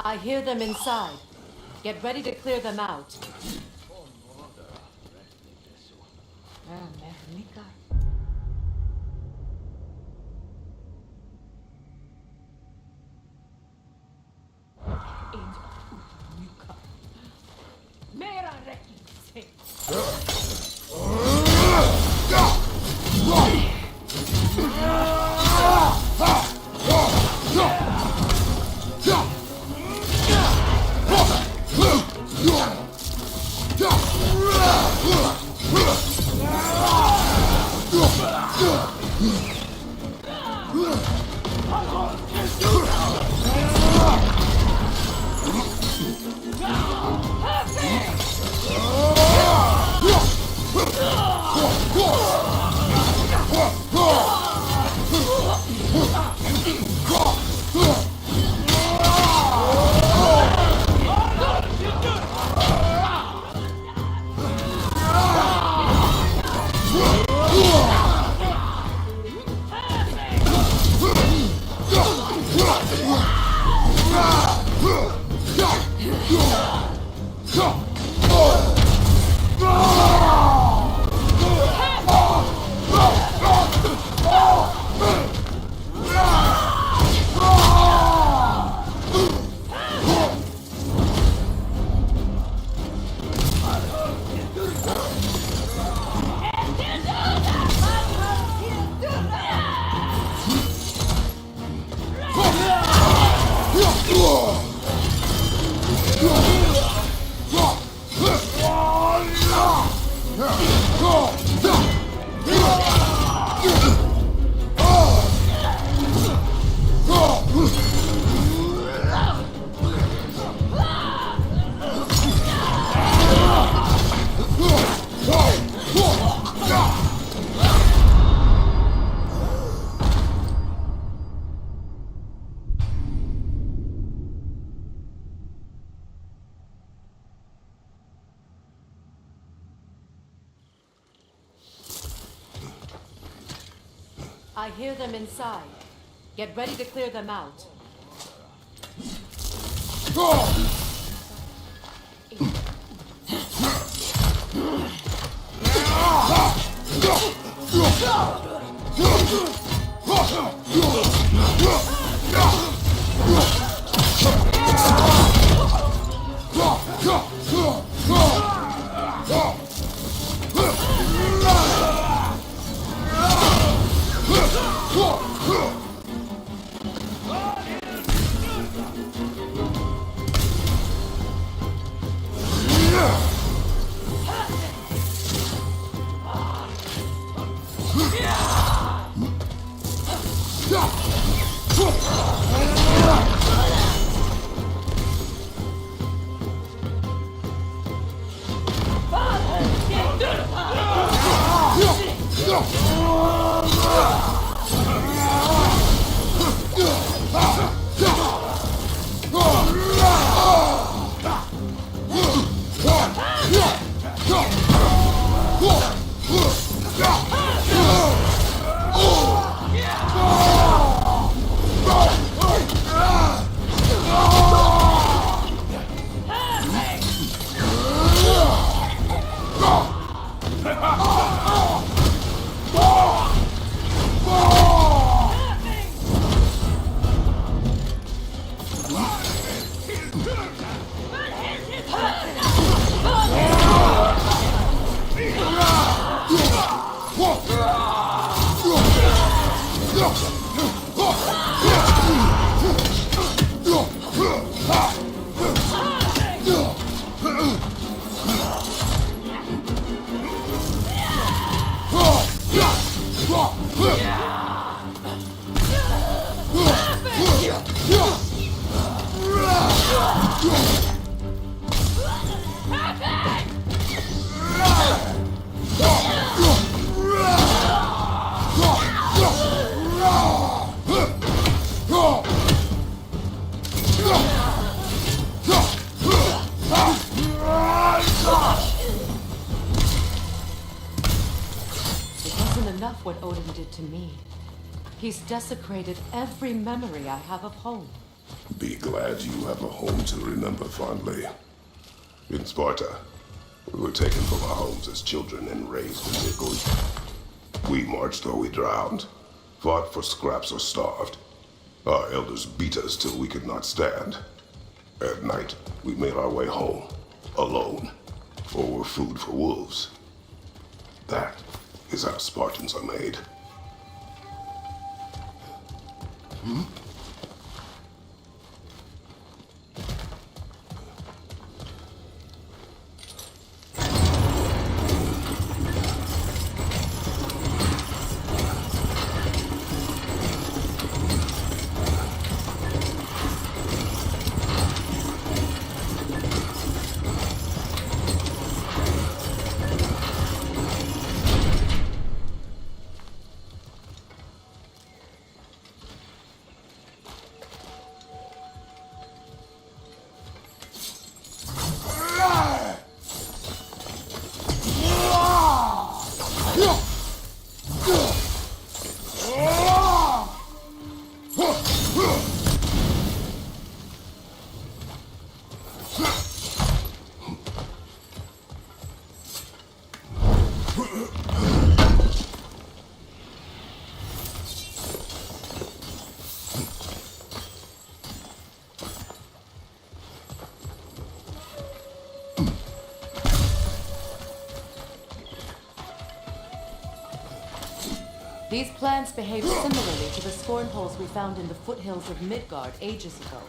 I hear them inside. Get ready to clear them out. I hear them inside. Get ready to clear them out. Enough what Odin did to me. He's desecrated every memory I have of home. Be glad you have a home to remember fondly. In Sparta, we were taken from our homes as children and raised in Italy. We marched or we drowned, fought for scraps or starved. Our elders beat us till we could not stand. At night, we made our way home, alone, or were food for wolves. That is how Spartans are made. These plants behave similarly to the scorn holes we found in the foothills of Midgard ages ago.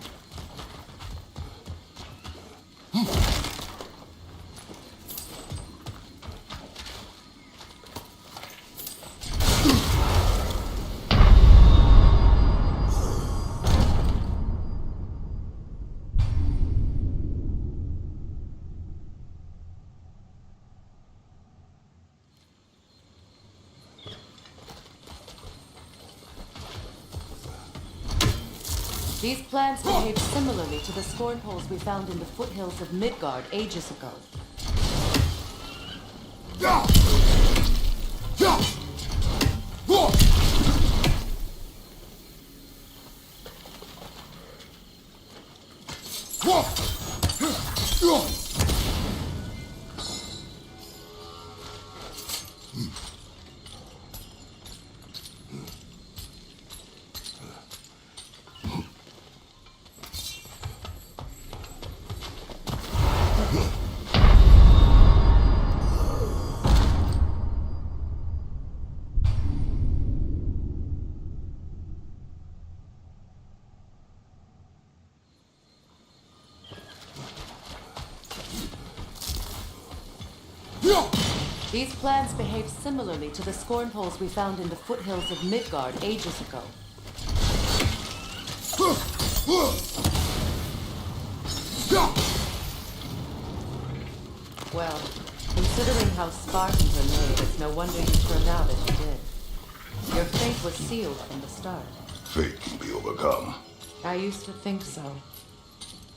These plants behave similarly to the scorn holes we found in the foothills of Midgard ages ago. These plants behave similarly to the scorn holes we found in the foothills of Midgard ages ago. Well, considering how Spartans are made, it's no wonder you turned out as you did. Your fate was sealed from the start. Fate can be overcome. I used to think so.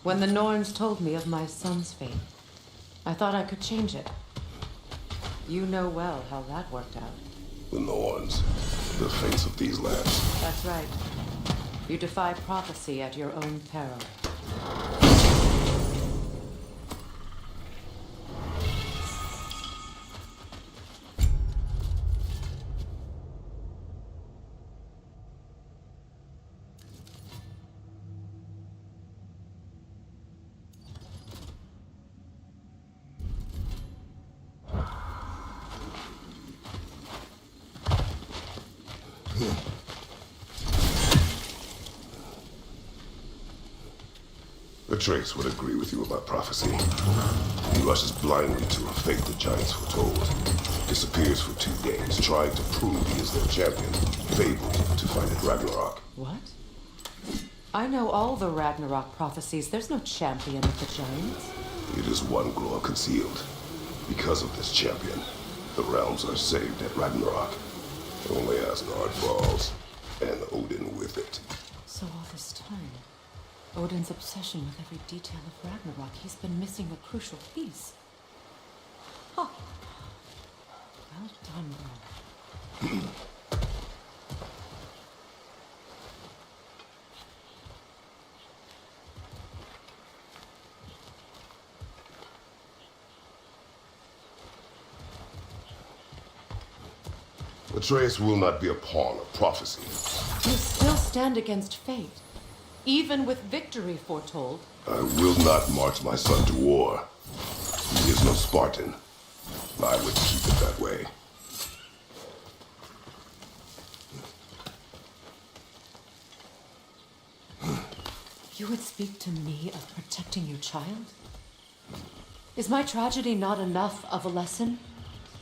When the Norns told me of my son's fate, I thought I could change it. You know well how that worked out. The Norns, the fates of these lands. That's right. You defy prophecy at your own peril. Atreus would agree with you about prophecy. He rushes blindly to a fate the giants foretold. Disappears for 2 days, trying to prove he is their champion, fabled to fight at Ragnarok. What? I know all the Ragnarok prophecies. There's no champion of the giants. It is one glow concealed. Because of this champion, the realms are saved at Ragnarok. Only Asgard falls, and Odin with it. So all this time, Odin's obsession with every detail of Ragnarok, he's been missing a crucial piece. Huh. Well done, Will. Atreus will not be a pawn of prophecy. You still stand against fate, even with victory foretold. I will not march my son to war. He is no Spartan. I would keep it that way. You would speak to me of protecting your child? Is my tragedy not enough of a lesson?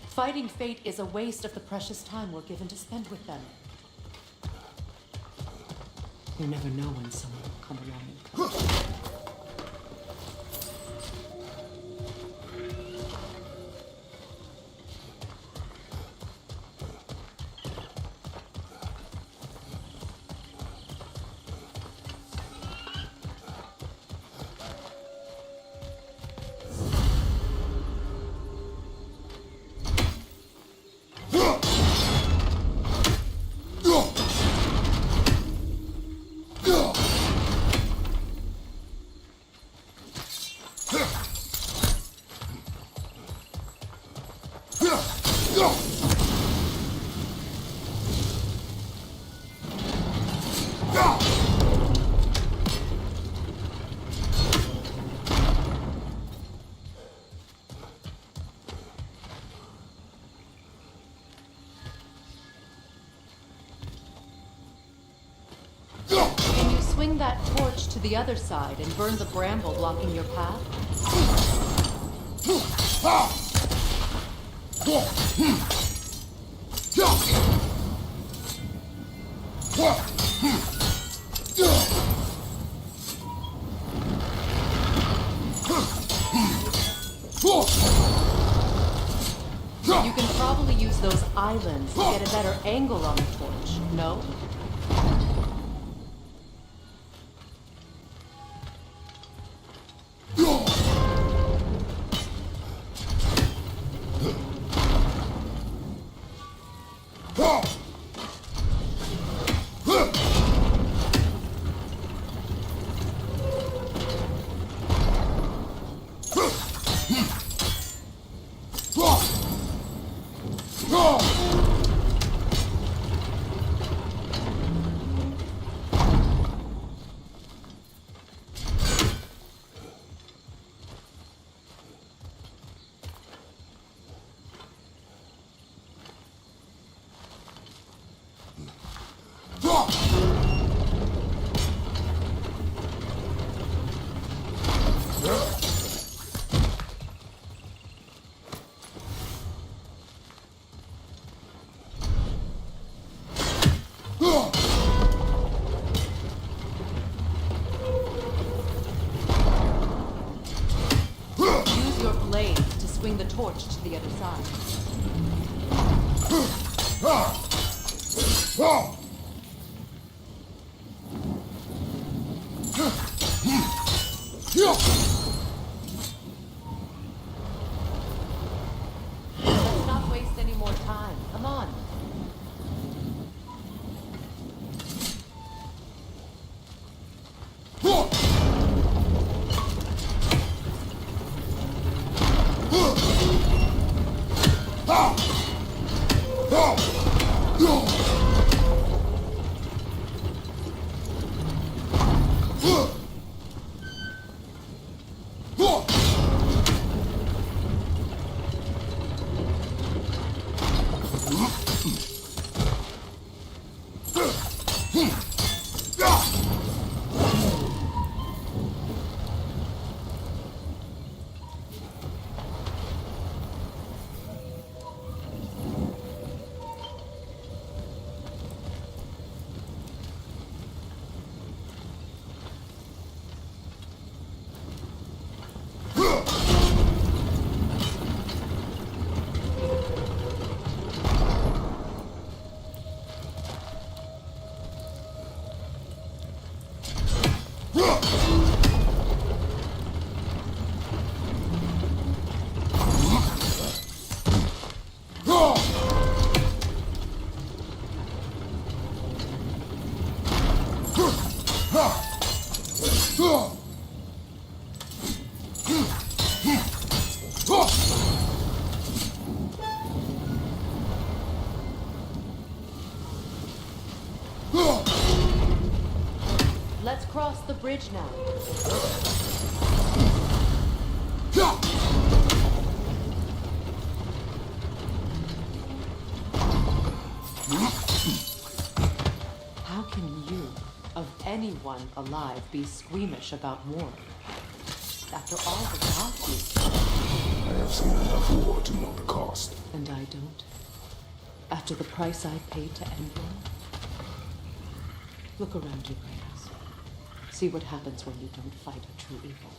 Fighting fate is a waste of the precious time we're given to spend with them. You never know when someone will come along. Can you swing that torch to the other side and burn the bramble blocking your path? You can probably use those islands to get a better angle on the torch, no? Swing the torch to the other side. Let's not waste any more time. Come on. Let's cross the bridge now. How can you, of anyone alive, be squeamish about war? After all the gods I have seen enough war to know the cost. and I don't. After the price I paid to end war. Look around you, Kratos. See what happens when you don't fight a true evil.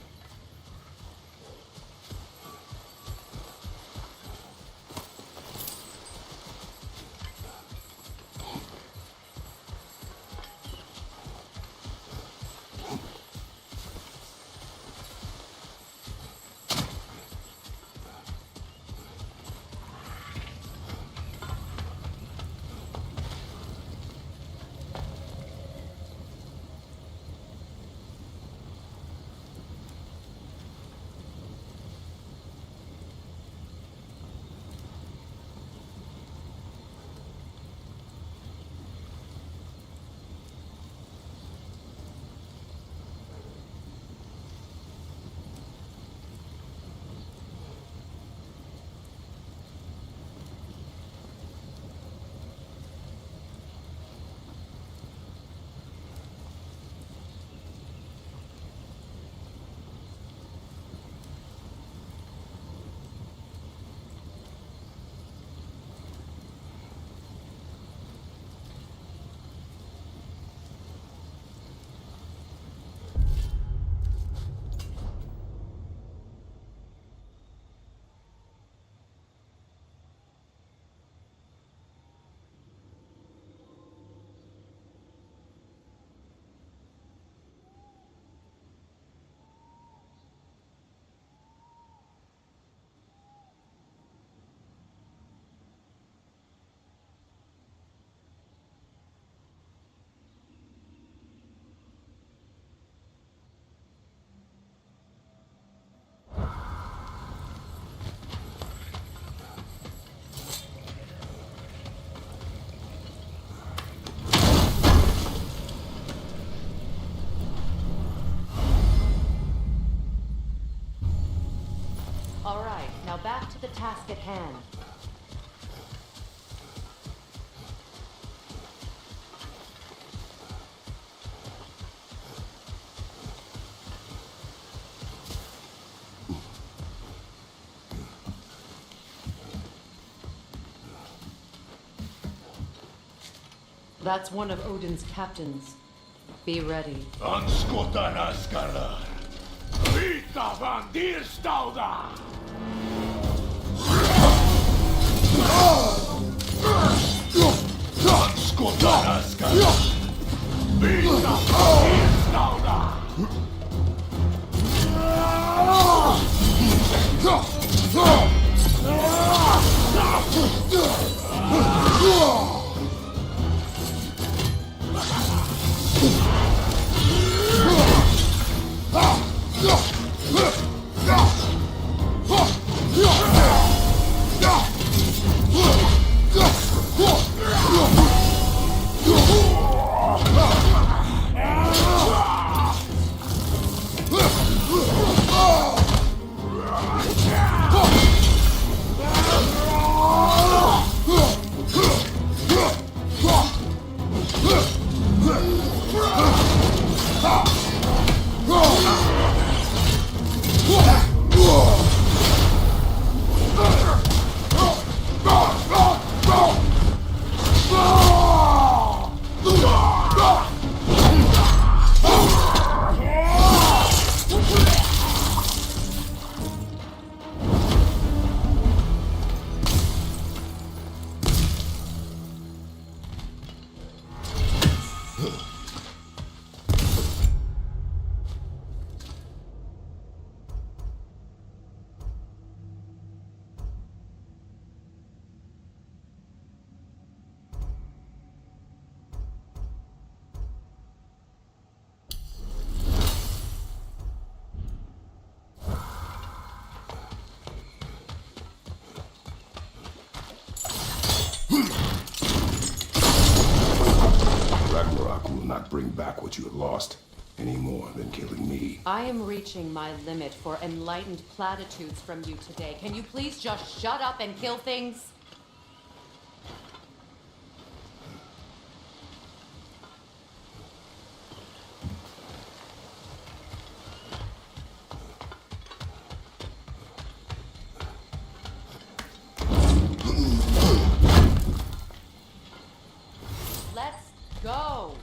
All right, now back to the task at hand. That's one of Odin's captains. Be ready. Anskotan askarar. Vita van Dierstauda! Anskotan askarar. Vita van Dierstauda! Ragnarok will not bring back what you have lost. any more than killing me. I am reaching my limit for enlightened platitudes from you today. Can you please just shut up and kill things? Let's go.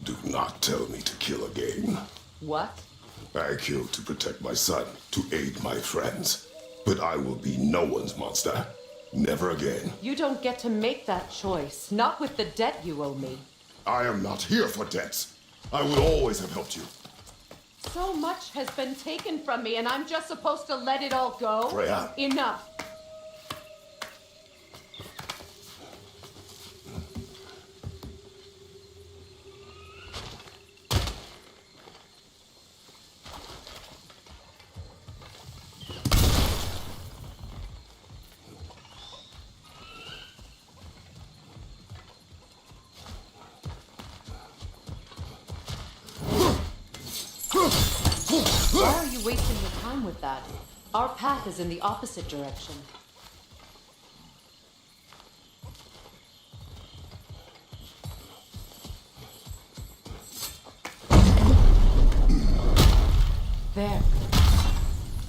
Do not tell me to kill again. What? I killed to protect my son, to aid my friends. But I will be no one's monster. Never again. You don't get to make that choice. Not with the debt you owe me. I am not here for debts. I will always have helped you. So much has been taken from me, and I'm just supposed to let it all go? Freya. Enough. Why are you wasting your time with that? Our path is in the opposite direction. There.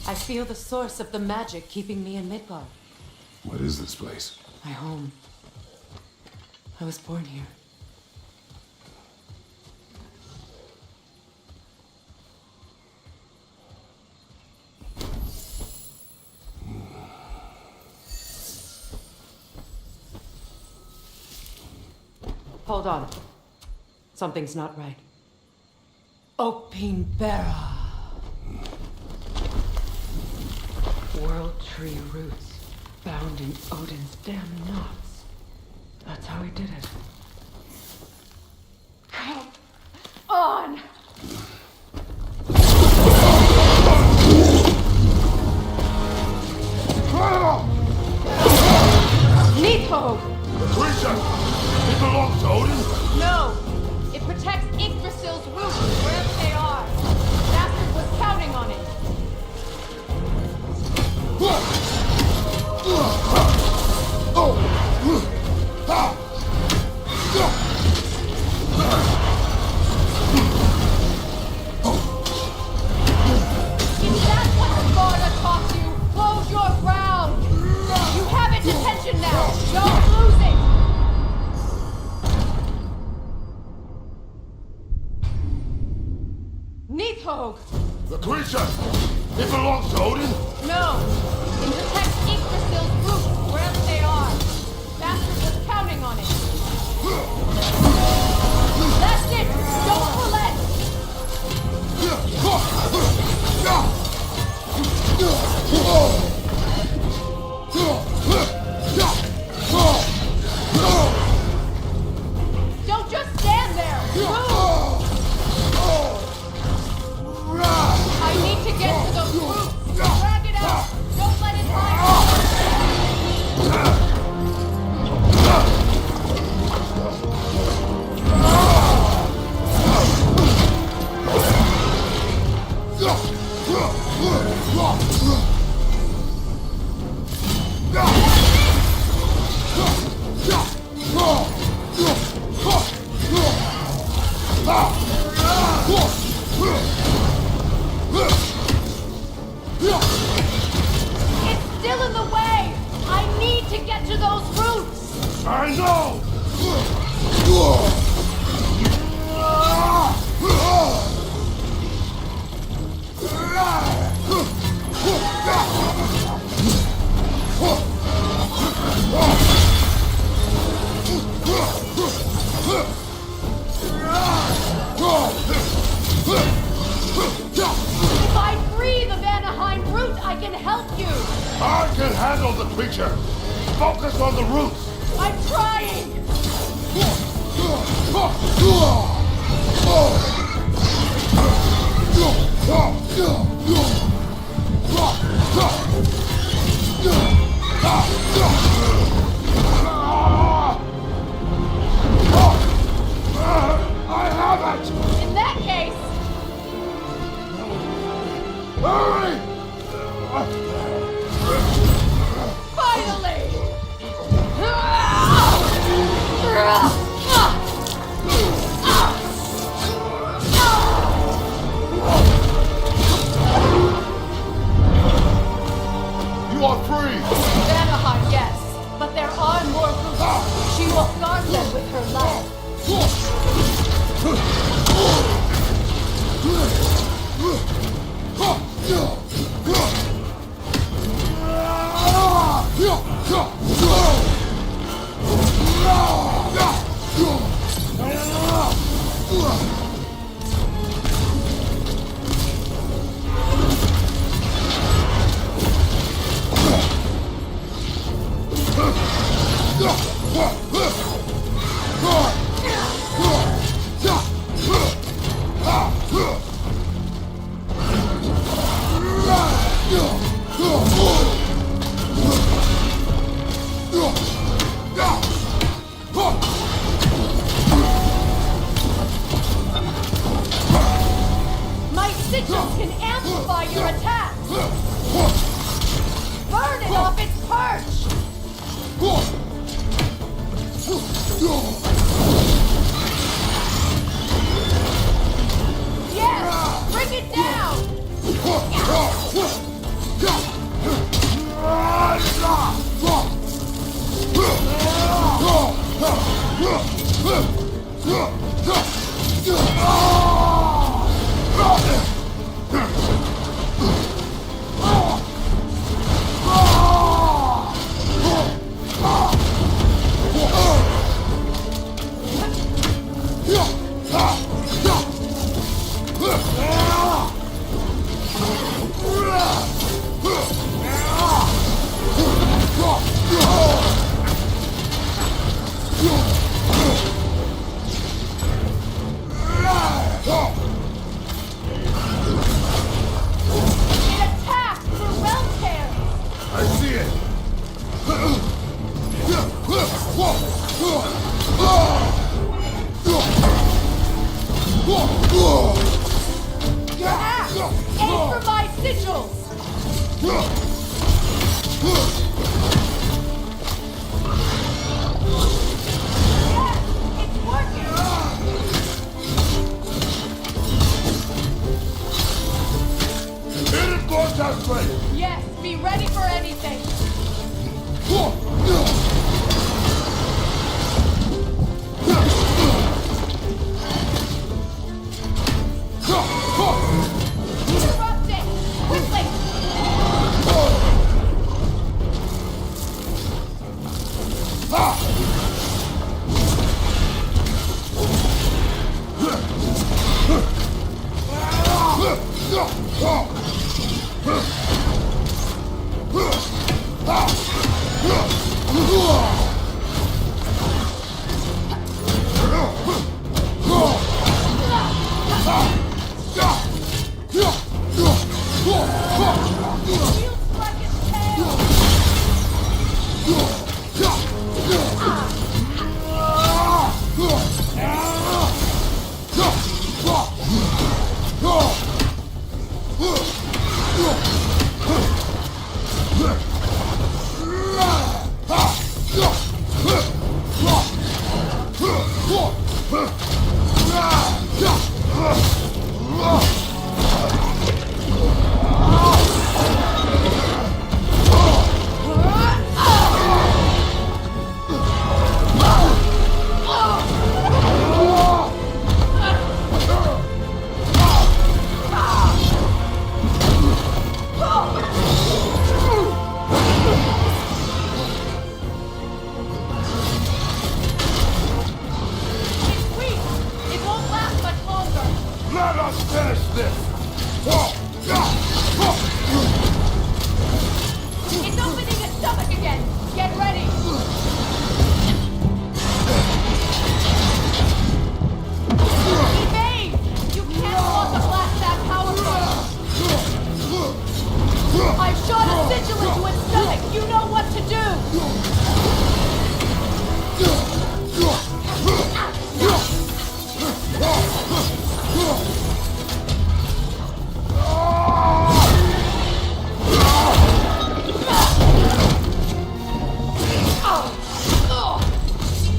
I feel the source of the magic keeping me in Midgard. What is this place? My home. I was born here. Hold on. Something's not right. Opinbera. World tree roots bound in Odin's damn knots. That's how he did it. Come on! Nito! The creature! It belongs to Odin? No! It protects Yggdrasil's roots wherever they are. The bastard was counting on it. Neathog! The creature! It belongs to Odin? No! It protects Yggdrasil's roots wherever they are. Bastard was counting on it. That's it! Don't relent! Don't just stand there! Move! I need to get to those roots! Drag it out! Don't let it lie! It's still in the way! I need to get to those roots! I know! If I free the Vanaheim root, I can help you! I can handle the creature! Focus on the roots! I'm trying! I have it! In that case, Hurry! finally! You are free! Vanaheim, yes, but there are more roots. She will guard them with her life. My sigils can amplify your attacks! Burn it off its perch! Yes! Bring it down! It attacked for realm tears! I see it! Your axe! Aim for my sigils! Yes! It's working! Hit it, Gorta's blade! Yes, be ready for anything! Let us finish this! It's opening its stomach again! Get ready! Evade! You can't block a blast that powerful! I've shot a sigil into its stomach! You know what to do!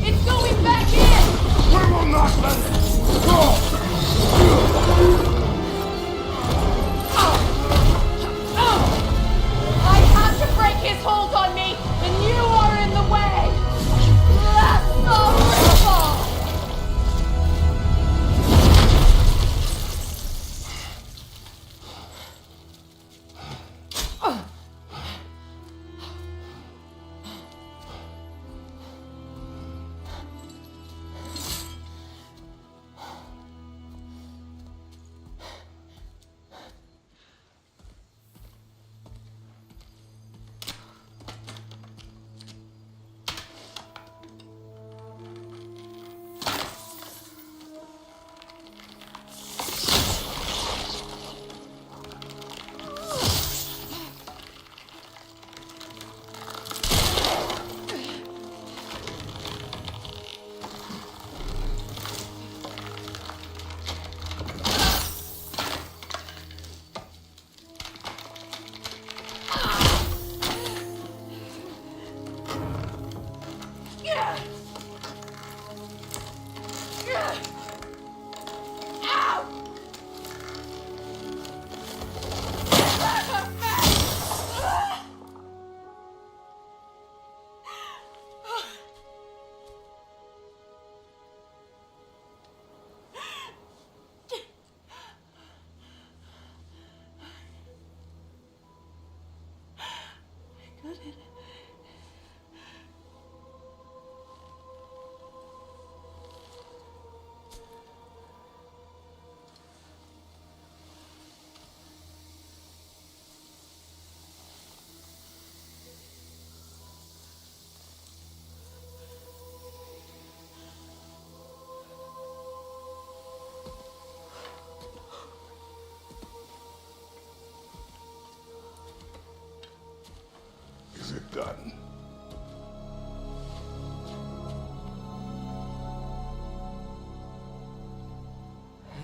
It's going back in! We will not let it! I have to break his hold on me, and you are in the way! That's the ripple! Is it done?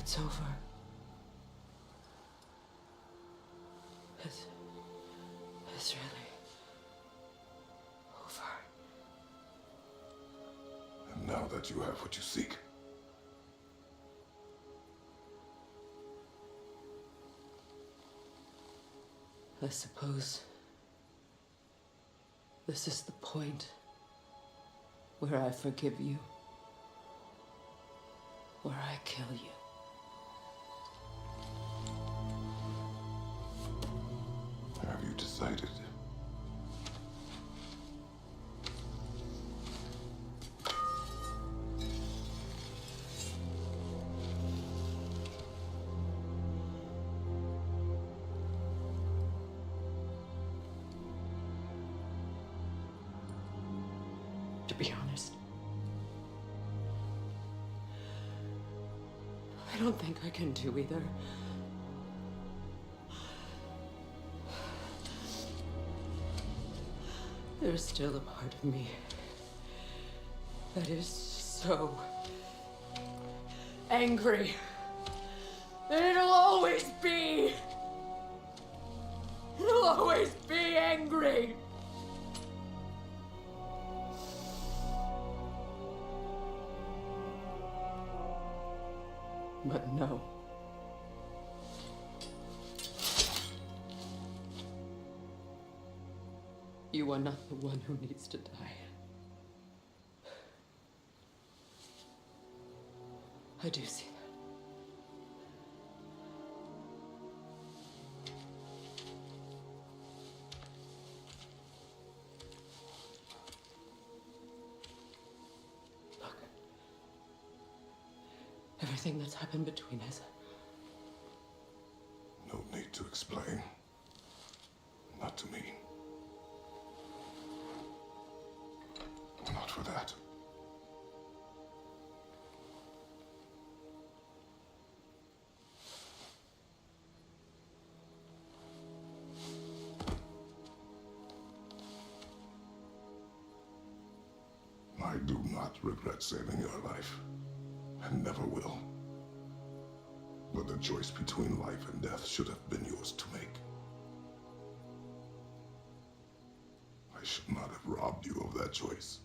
It's over. It's really over. And now that you have what you seek, I suppose this is the point where I forgive you, where I kill you. have you decided? to be honest. I don't think I can do either. There's still a part of me that is so angry. And it'll always be. It'll always be angry. But no. You are not the one who needs to die. I do see that. Look. Everything that's happened between us. No need to explain. Not to me. Not for that. I do not regret saving your life, and never will. But the choice between life and death should have been yours to make. I should not have robbed you of that choice.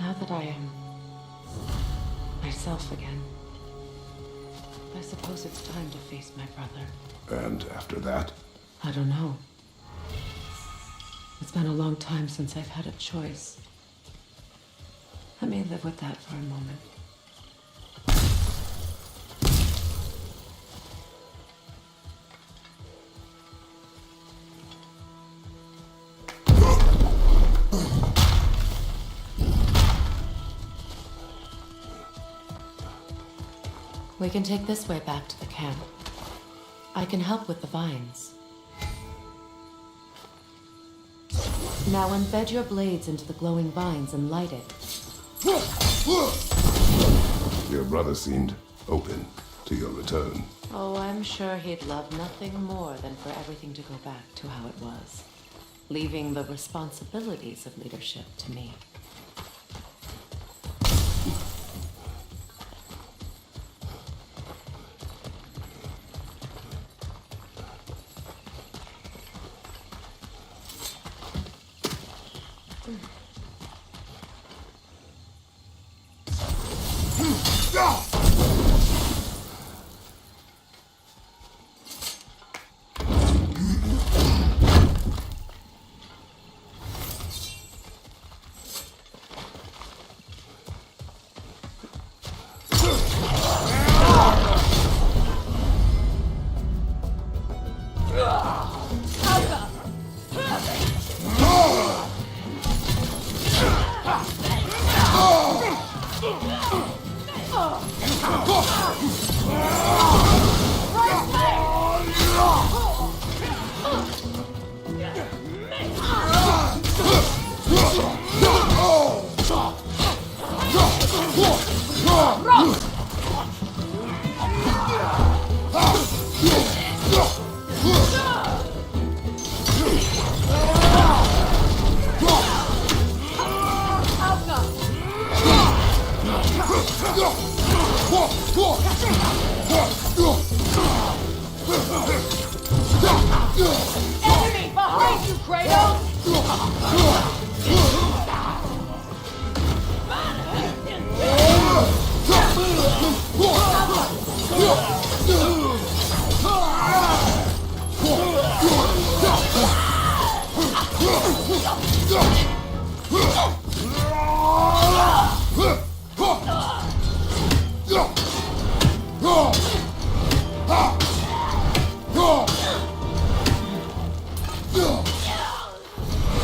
Now that I am myself again, I suppose it's time to face my brother. And after that? I don't know. It's been a long time since I've had a choice. Let me live with that for a moment. We can take this way back to the camp. I can help with the vines. Now embed your blades into the glowing vines and light it. Your brother seemed open to your return. Oh, I'm sure he'd love nothing more than for everything to go back to how it was, leaving the responsibilities of leadership to me.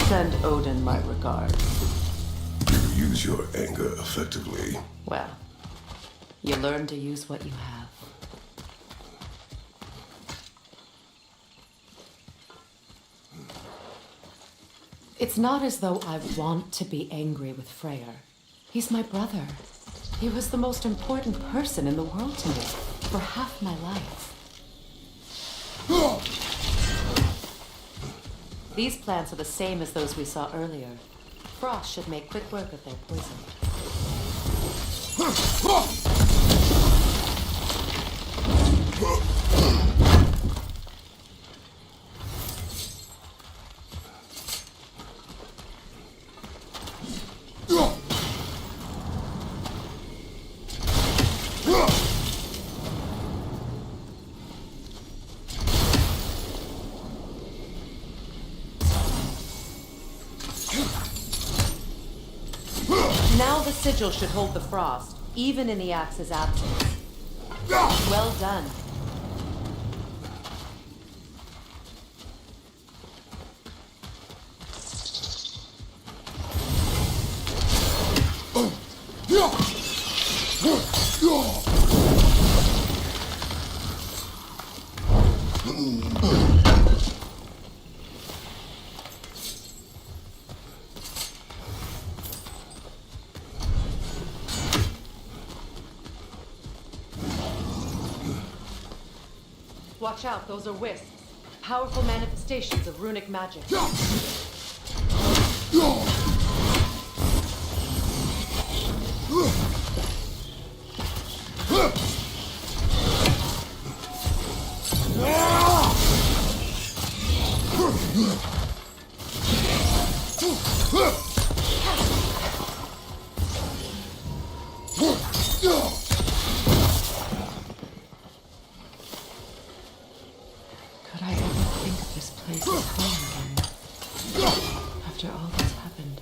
Send Odin my regards. You use your anger effectively. Well, you learn to use what you have. It's not as though I want to be angry with Freyr. He's my brother. He was the most important person in the world to me for half my life. These plants are the same as those we saw earlier. Frost should make quick work of their poison. Now the sigil should hold the frost, even in the axe's absence. Well done. Watch out, those are wisps. Powerful manifestations of runic magic. Could I ever think this place is home again? After all that's happened.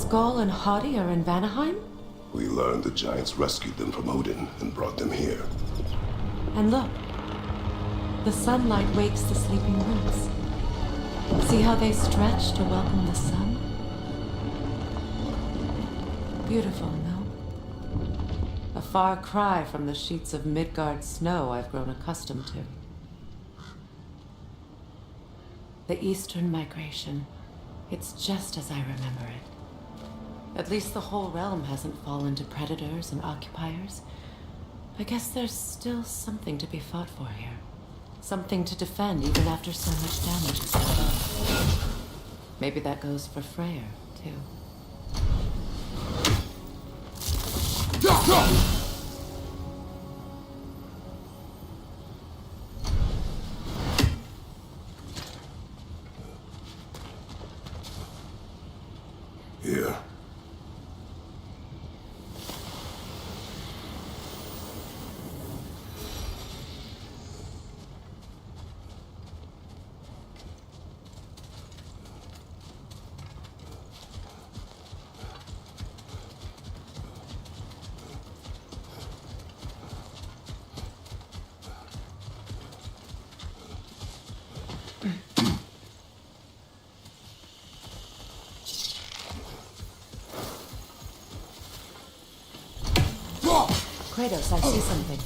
Skull and Hadi are in Vanaheim? We learned the giants rescued them from Odin and brought them here. And look, the sunlight wakes the sleeping roots. See how they stretch to welcome the sun? Beautiful, no? A far cry from the sheets of Midgard snow I've grown accustomed to. The Eastern migration, it's just as I remember it. At least the whole realm hasn't fallen to predators and occupiers. I guess there's still something to be fought for here. Something to defend even after so much damage has been done. Maybe that goes for Freyr, too. Here. Kratos, I see something.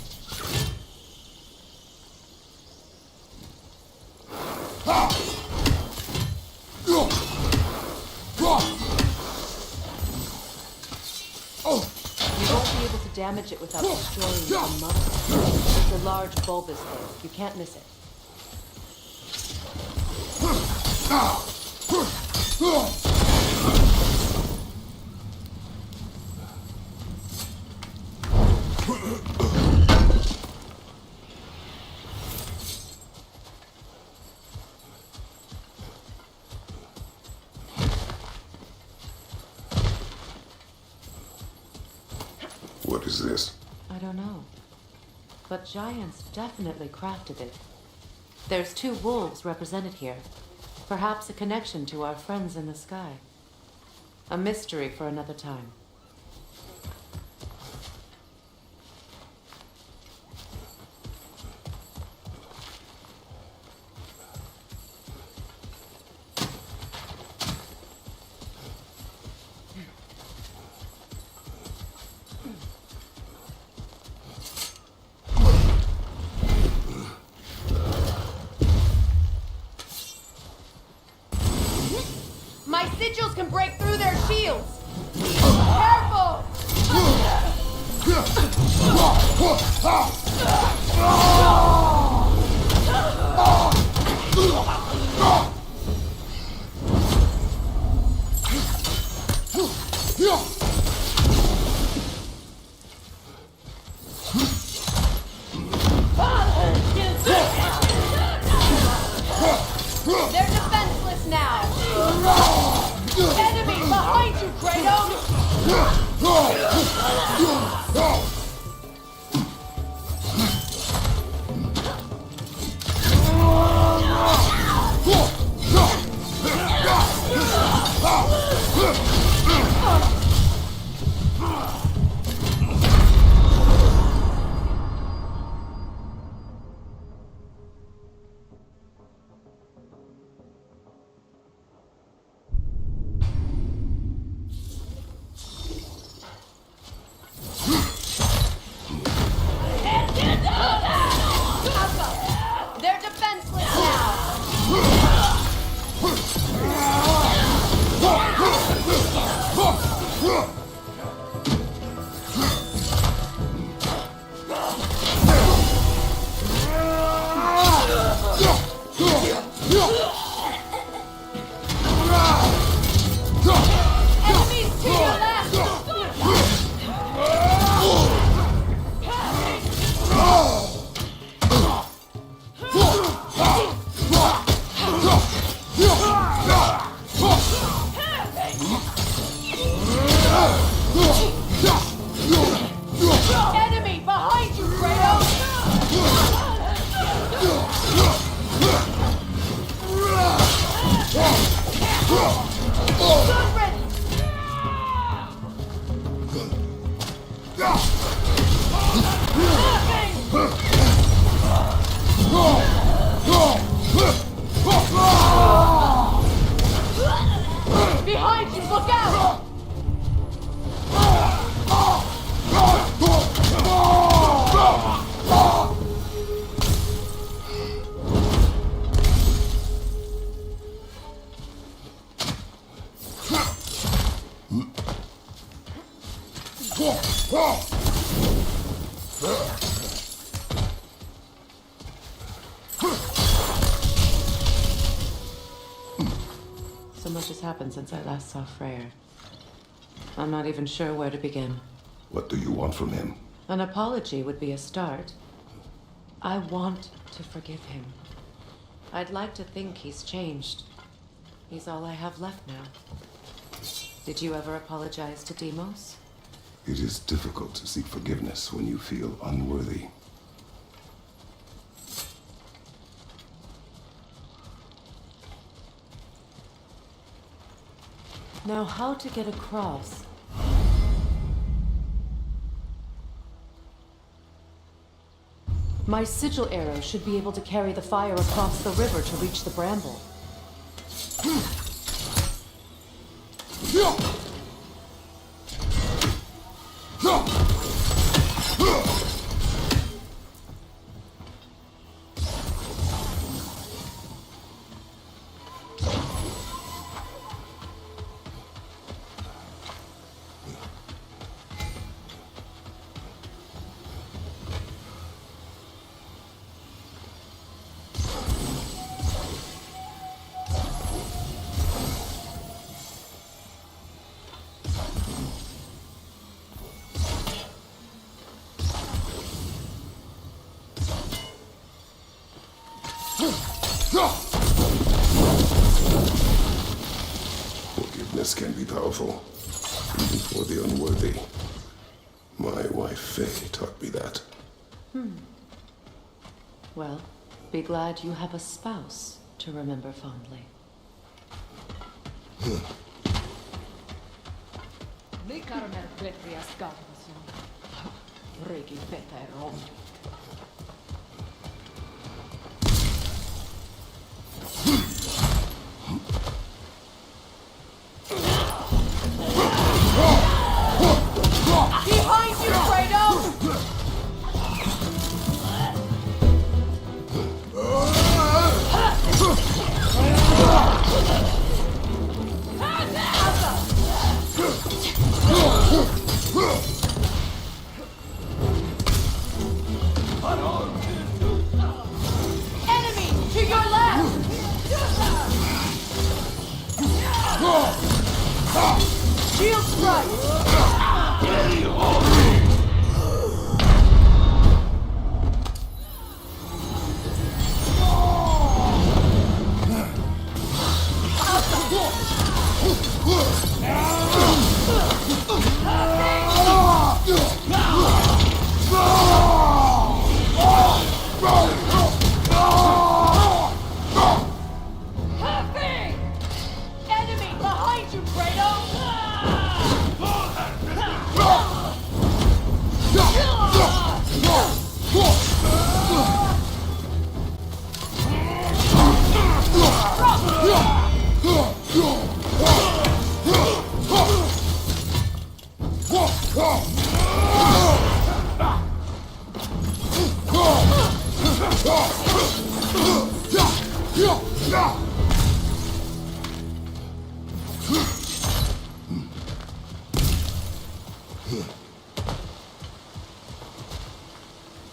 You won't be able to damage it without destroying the mother. It's a large bulbous thing. You can't miss it. What is this? I don't know. But giants definitely crafted it. There's 2 wolves represented here. Perhaps a connection to our friends in the sky. A mystery for another time. My sigils can break through their shields! Careful! They're defenseless now! Enemy behind you, Kratos! They're defenseless now! Enemies to your left! Enemy behind you, Kratos! Good riddance! Behind you, look out! So much has happened since I last saw Freyr. I'm not even sure where to begin. What do you want from him? An apology would be a start. I want to forgive him. I'd like to think he's changed. He's all I have left now. Did you ever apologize to Demos? It is difficult to seek forgiveness when you feel unworthy. Now, how to get across? My sigil arrow should be able to carry the fire across the river to reach the bramble. Forgiveness can be powerful, even for the unworthy. My wife Faye taught me that. Well, be glad you have a spouse to remember fondly. Behind you, Kratos! Enemy to your left! Shield strike! Happy! Enemy behind you, Kratos!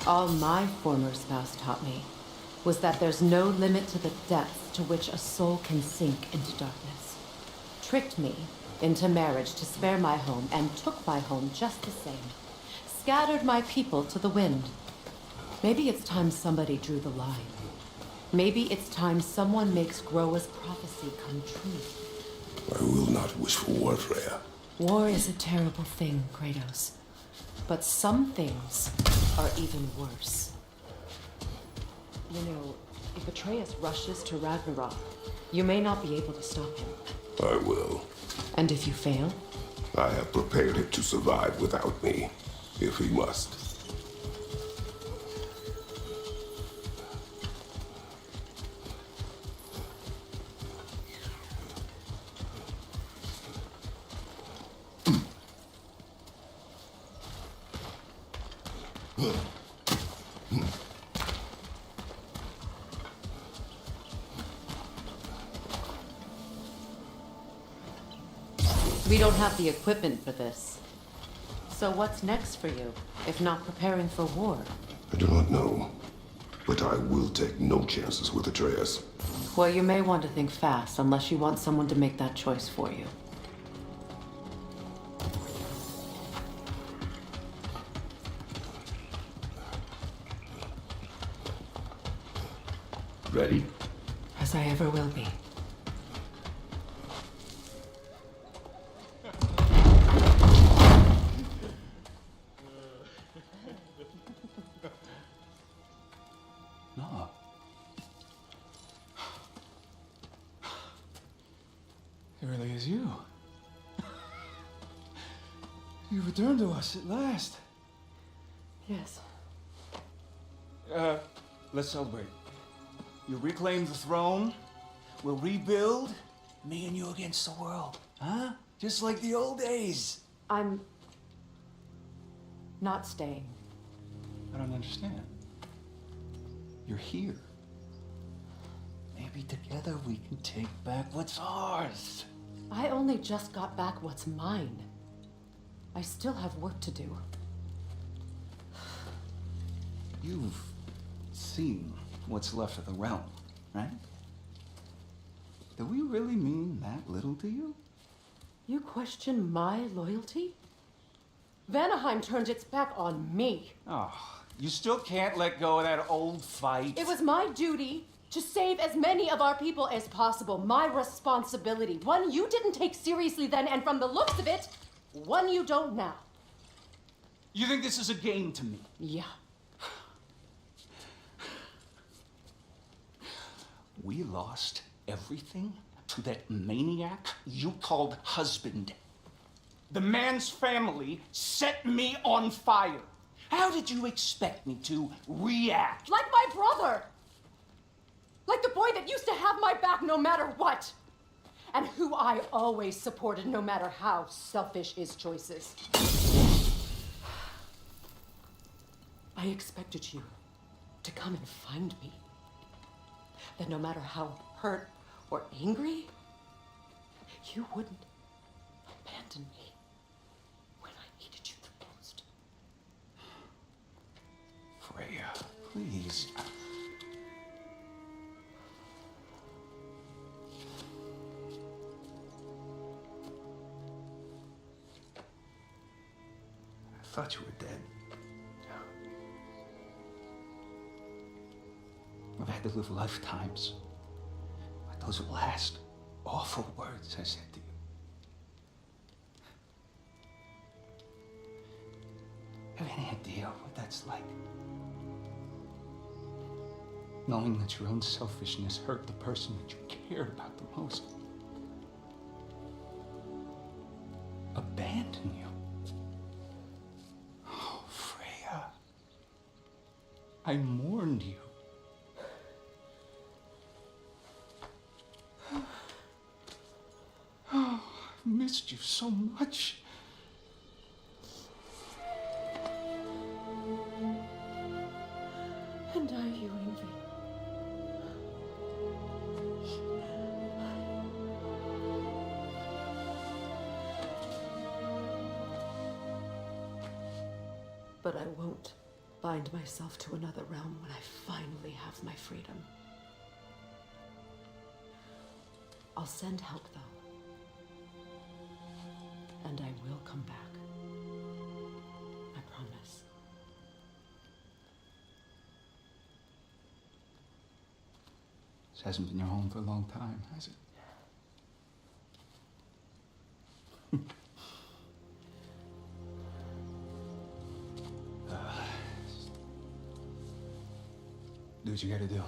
All my former spouse taught me was that there's no limit to the depth to which a soul can sink into darkness. Tricked me into marriage to spare my home and took my home just the same. Scattered my people to the wind. Maybe it's time somebody drew the line. Maybe it's time someone makes Groa's prophecy come true. I will not wish for war, Freya. War is a terrible thing, Kratos. But some things are even worse. You know, if Atreus rushes to Ragnarok, you may not be able to stop him. I will. And if you fail? I have prepared him to survive without me, if he must. We don't have the equipment for this. So what's next for you, if not preparing for war? I do not know, but I will take no chances with Atreus. Well, you may want to think fast, unless you want someone to make that choice for you. Ready? As I ever will be. No. It really is you. You returned to us at last. Yes. Let's celebrate. You reclaim the throne. We'll rebuild. Me and you against the world. Huh? Just like the old days. I'm not staying. I don't understand. You're here. Maybe together we can take back what's ours. I only just got back what's mine. I still have work to do. You've seen what's left of the realm, right? Do we really mean that little to you? You question my loyalty? Vanaheim turned its back on me. Oh, you still can't let go of that old fight. It was my duty to save as many of our people as possible. My responsibility. One you didn't take seriously then, and from the looks of it, one you don't now. You think this is a game to me? Yeah. We lost everything to that maniac you called husband. The man's family set me on fire. How did you expect me to react? Like my brother! Like the boy that used to have my back no matter what! And who I always supported no matter how selfish his choices. I expected you to come and find me. That no matter how hurt or angry, you wouldn't abandon me when I needed you the most. Freya, please. I thought you were dead. I've had to live lifetimes with those last awful words I said to you. Have any idea what that's like? Knowing that your own selfishness hurt the person that you cared about the most. Abandon you. Oh, Freya. I mourned you. Oh, I've missed you so much. And are you envy? But I won't bind myself to another realm when I finally have my freedom. I'll send help, though. And I will come back. I promise. This hasn't been your home for a long time, has it? Do what you gotta do.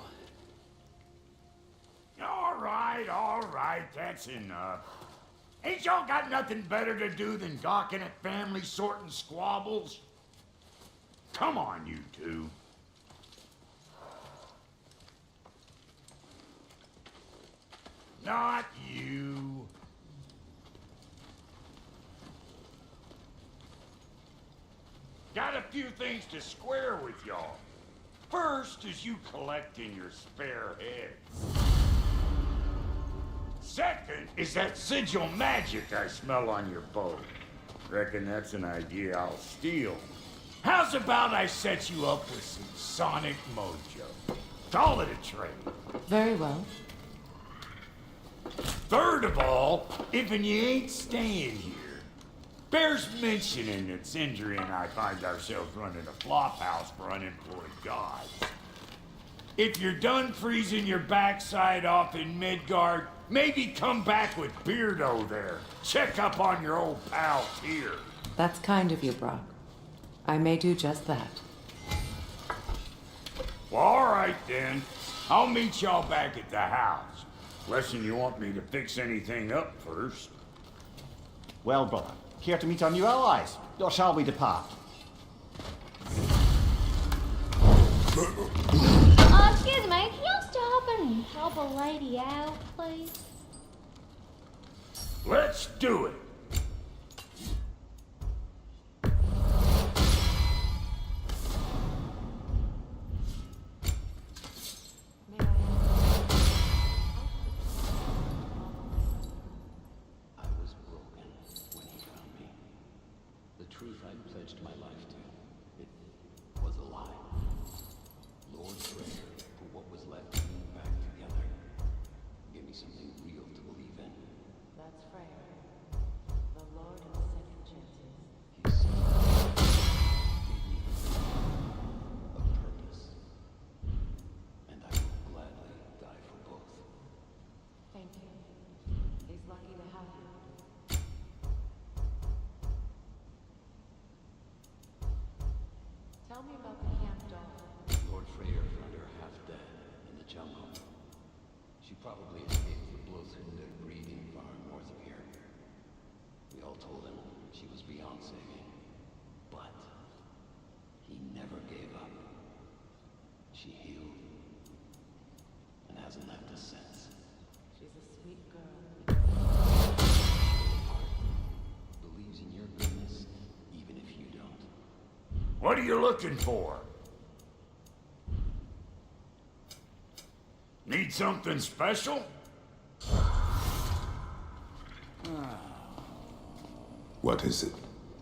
All right, that's enough. Ain't y'all got nothing better to do than gawking at family sorting squabbles? Come on, you two. Not you. Got a few things to square with y'all. First is you collecting your spare heads. Second is that sigil magic I smell on your boat. Reckon that's an idea I'll steal. How's about I set you up with some sonic mojo? Call it a trade. Very well. Third of all, if you ain't staying here, bears mentioning that Sindri and I find ourselves running a flop house for unemployed gods. If you're done freezing your backside off in Midgard, maybe come back with Beardo there. Check up on your old pal Tyr. That's kind of you, Brock. I may do just that. Well, all right then. I'll meet y'all back at the house. Unless you want me to fix anything up first. Well, brother, care to meet our new allies? Or shall we depart? Excuse me, can y'all stop and help a lady out, please? Let's do it. I was broken when he found me. The truth I pledged my life to, it was a lie. Lord Freyr put what was left of me back together. Gave me something real to believe in. That's Freyr, the Lord of Second Chances. He said, gave me a purpose. And I will gladly die for both. Thank you. He's lucky to have you. Tell me about the camp dog. Lord Freyr found her half dead in the jungle. She probably escaped the Blothunde breeding farm north of here. We all told him she was beyond saving. But he never gave up. She healed and hasn't left us since. She's a sweet girl. Believes in your goodness, even if you don't. What are you looking for? Need something special? What is it?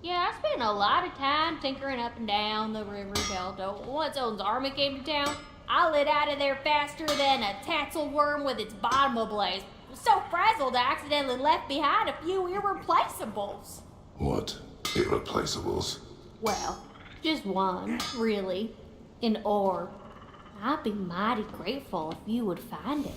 Yeah, I spent a lot of time tinkering up and down the river delta. Once Odin's army came to town, I lit out of there faster than a tassel worm with its bottom ablaze. So frazzled I accidentally left behind a few irreplaceables. What? Irreplaceables? Well, just one, really. An orb. I'd be mighty grateful if you would find it.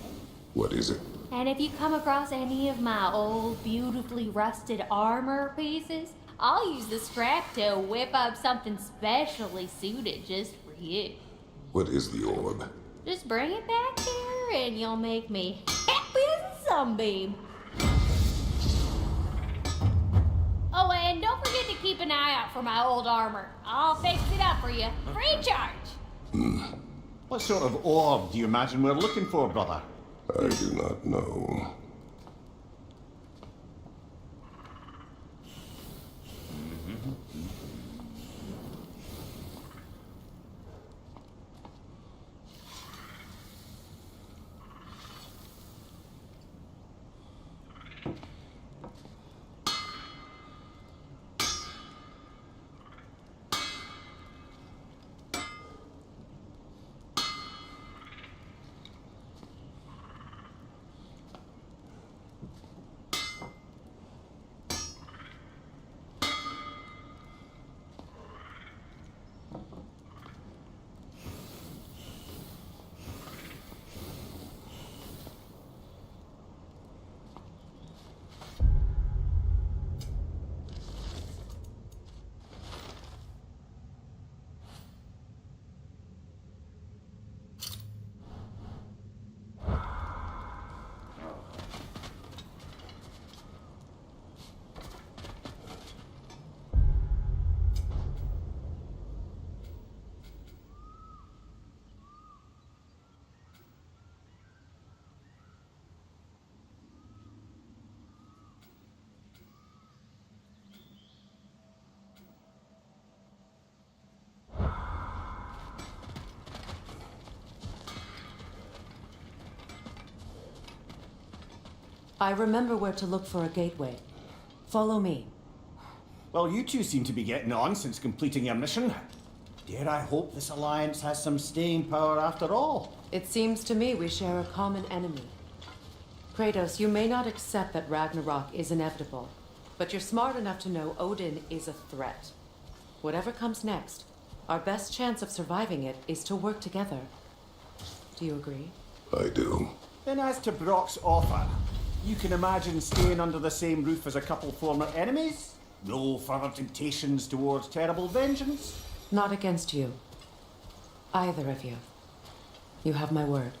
What is it? And if you come across any of my old, beautifully rusted armor pieces, I'll use the scrap to whip up something specially suited just for you. What is the orb? Just bring it back here and you'll make me happy as a sunbeam. Oh, and don't forget to keep an eye out for my old armor. I'll fix it up for you. Free charge. What sort of orb do you imagine we're looking for, brother? I do not know. I remember where to look for a gateway. Follow me. Well, you two seem to be getting on since completing your mission. Dare I hope this alliance has some staying power after all? It seems to me we share a common enemy. Kratos, you may not accept that Ragnarok is inevitable, but you're smart enough to know Odin is a threat. Whatever comes next, our best chance of surviving it is to work together. Do you agree? I do. Then as to Brock's offer, you can imagine staying under the same roof as a couple former enemies? No further temptations towards terrible vengeance? Not against you. Either of you. You have my word.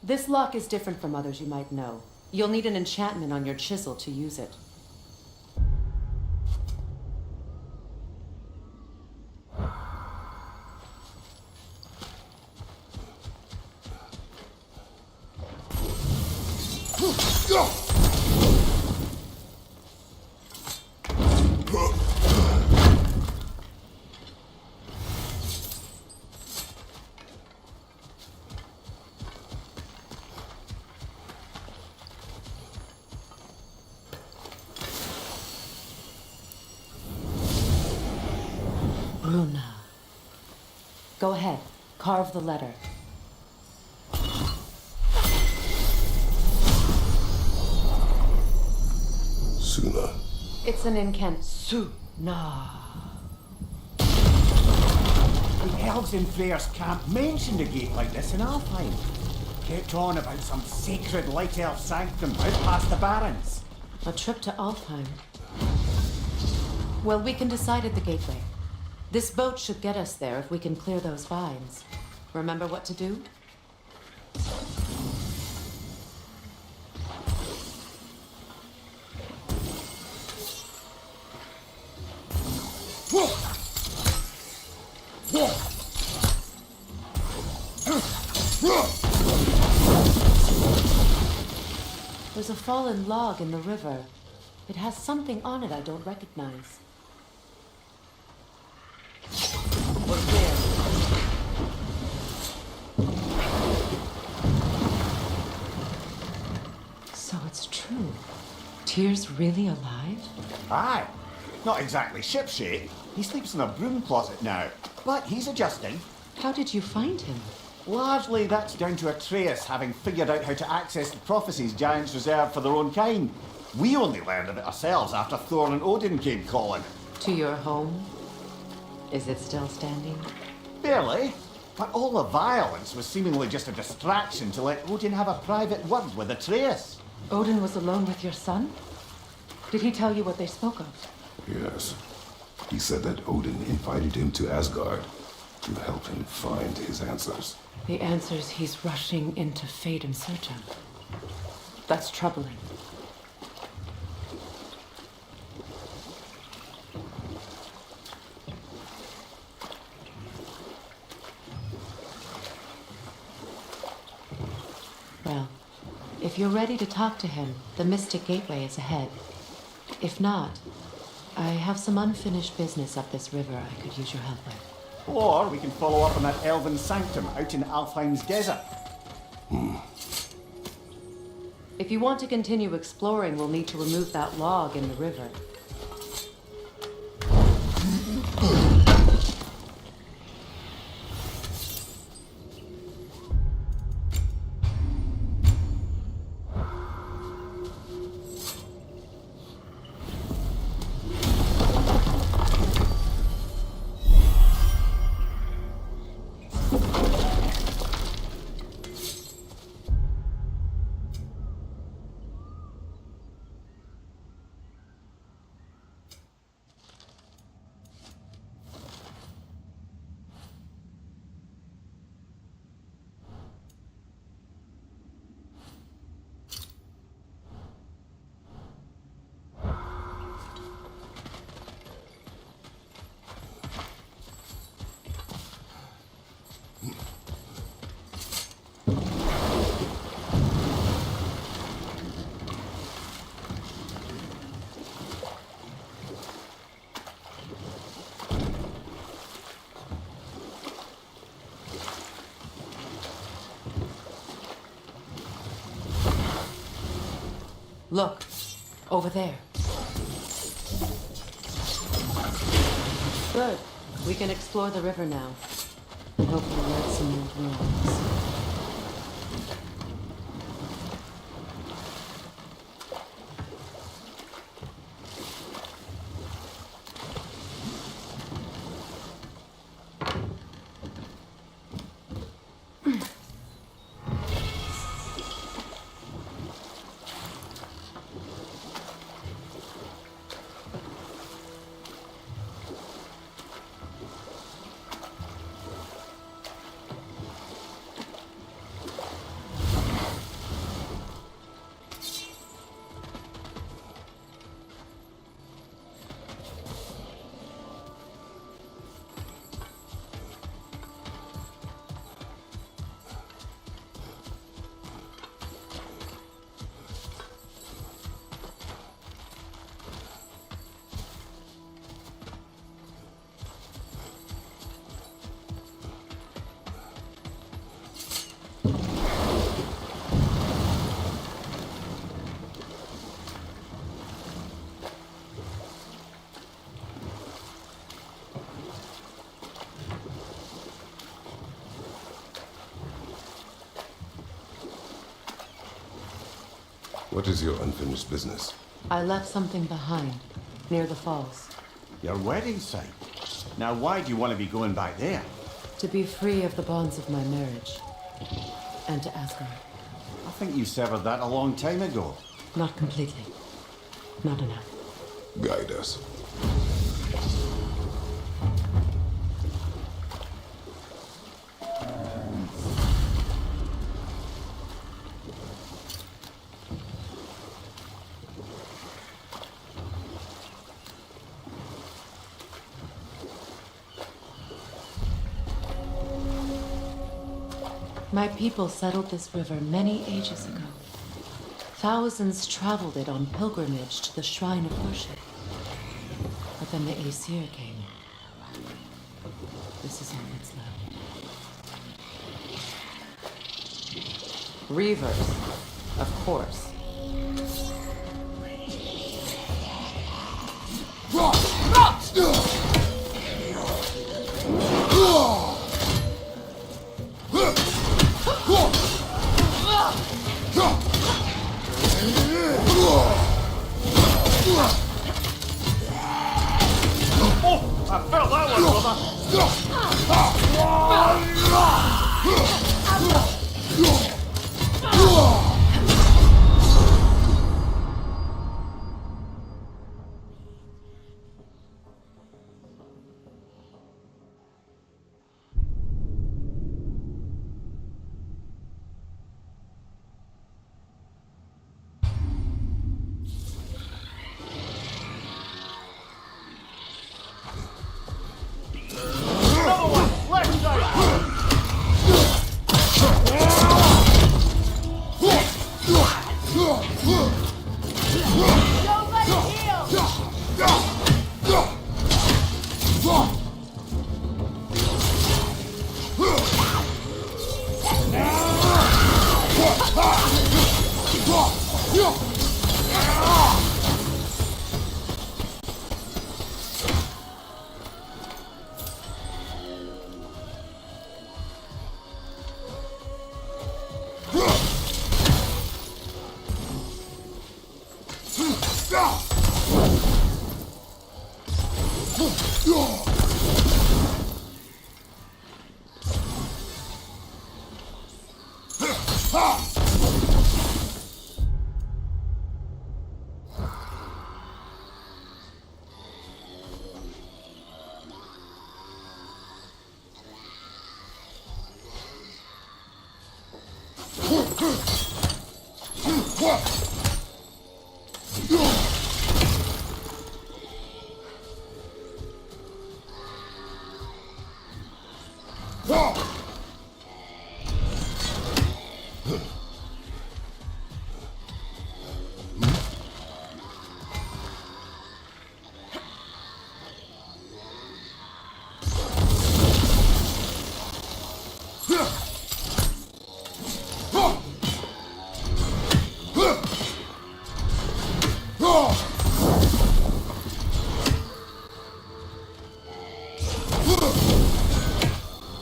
This lock is different from others you might know. You'll need an enchantment on your chisel to use it. Bruna. Go ahead. Carve the letter. Suna. It's an incant. Suna. The elves in Freyr's camp mentioned a gate like this in Alfheim. Kept on about some sacred light elf sanctum out past the barrens. A trip to Alfheim. Well, we can decide at the gateway. This boat should get us there if we can clear those vines. Remember what to do? There's a fallen log in the river. It has something on it I don't recognize. What's there? it's true. Tyr's really alive? Aye. Not exactly shipshape. He sleeps in a broom closet now. But he's adjusting. How did you find him? Largely that's down to Atreus having figured out how to access the prophecies giants reserve for their own kind. We only learned of it ourselves after Thor and Odin came calling. To your home? Is it still standing? Barely. But all the violence was seemingly just a distraction to let Odin have a private word with Atreus. Odin was alone with your son? Did he tell you what they spoke of? Yes. He said that Odin invited him to Asgard to help him find his answers. The answers he's rushing into fate in search of. That's troubling. Well, if you're ready to talk to him, the Mystic Gateway is ahead. If not, I have some unfinished business up this river I could use your help with. Or we can follow up on that elven sanctum out in Alfheim's desert. If you want to continue exploring, we'll need to remove that log in the river. Look, over there. Good. We can explore the river now. And hopefully learn some old ruins. What is your unfinished business? I left something behind, near the falls. Your wedding site. Now why do you want to be going back there? To be free of the bonds of my marriage. And to Asgard. I think you severed that a long time ago. Not completely. Not enough. Guide us. My people settled this river many ages ago. Thousands traveled it on pilgrimage to the shrine of worship. But then the Aesir came. This is all that's left. Reavers, of course. Oh, I felt that one, brother. Another one, left side. Nobody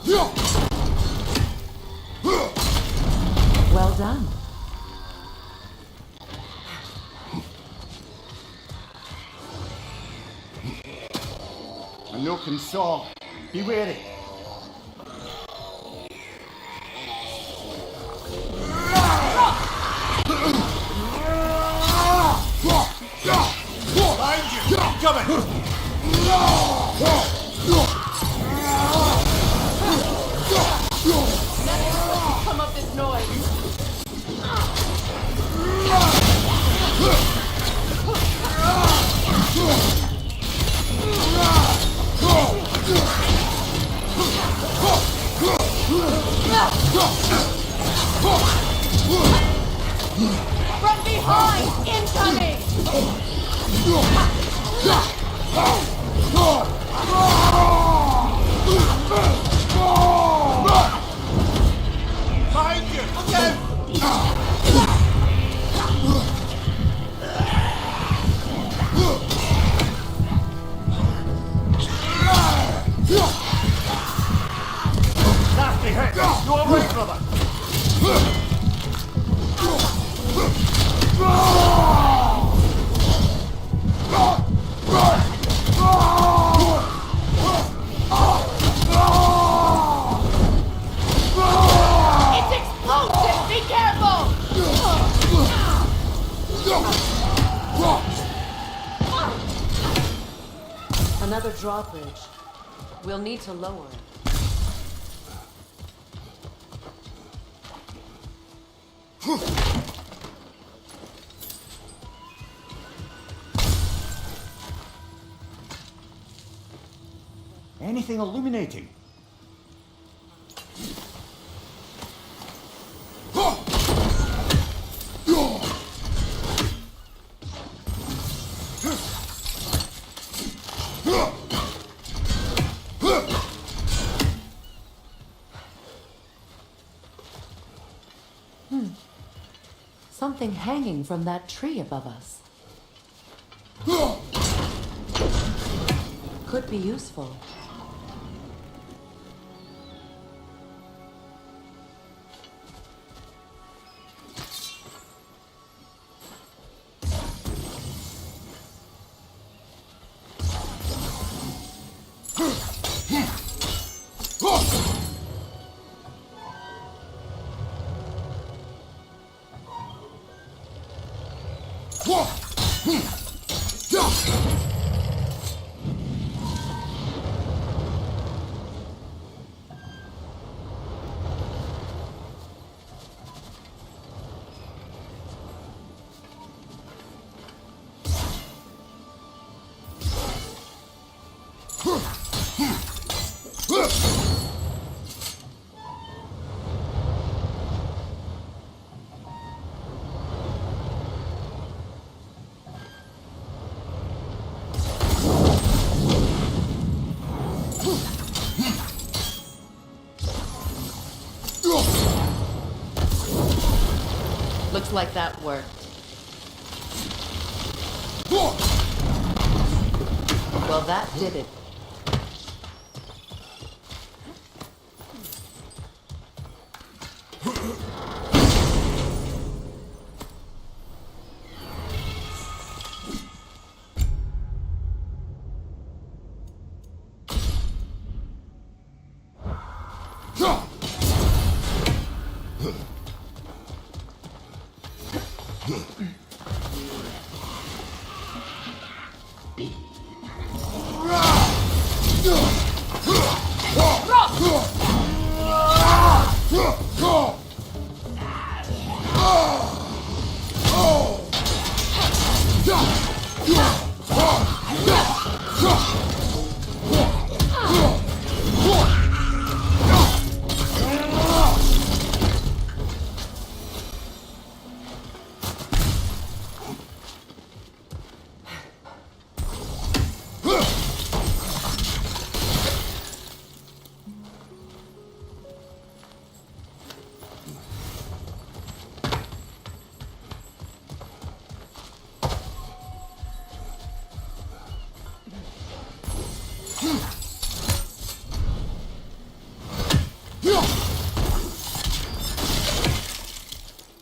heal! Well done. A nook and saw. Be wary. Behind you! Coming! Come up this noise. From behind! Incoming! Behind you! Look out! Nasty hit! You alright, brother? It's explosive! Be careful! Another drawbridge. We'll need to lower it. Anything illuminating? Something hanging from that tree above us. could be useful. Looks like that worked. Well, that did it.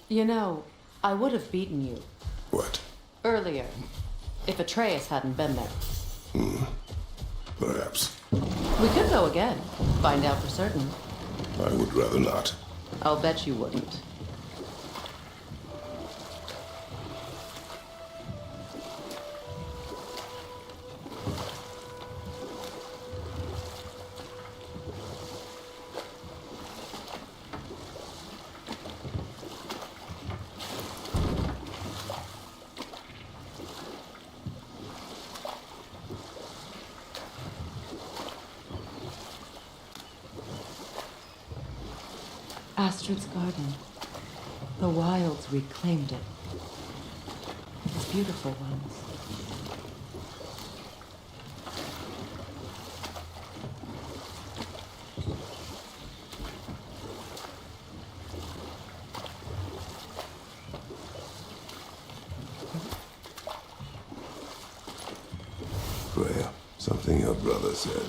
You know, I would have beaten you What? earlier if Atreus hadn't been there. Perhaps. We could go again, find out for certain. I would rather not. I'll bet you wouldn't. Astrid's garden. The wilds reclaimed it. It's beautiful ones. Freya, something your brother said.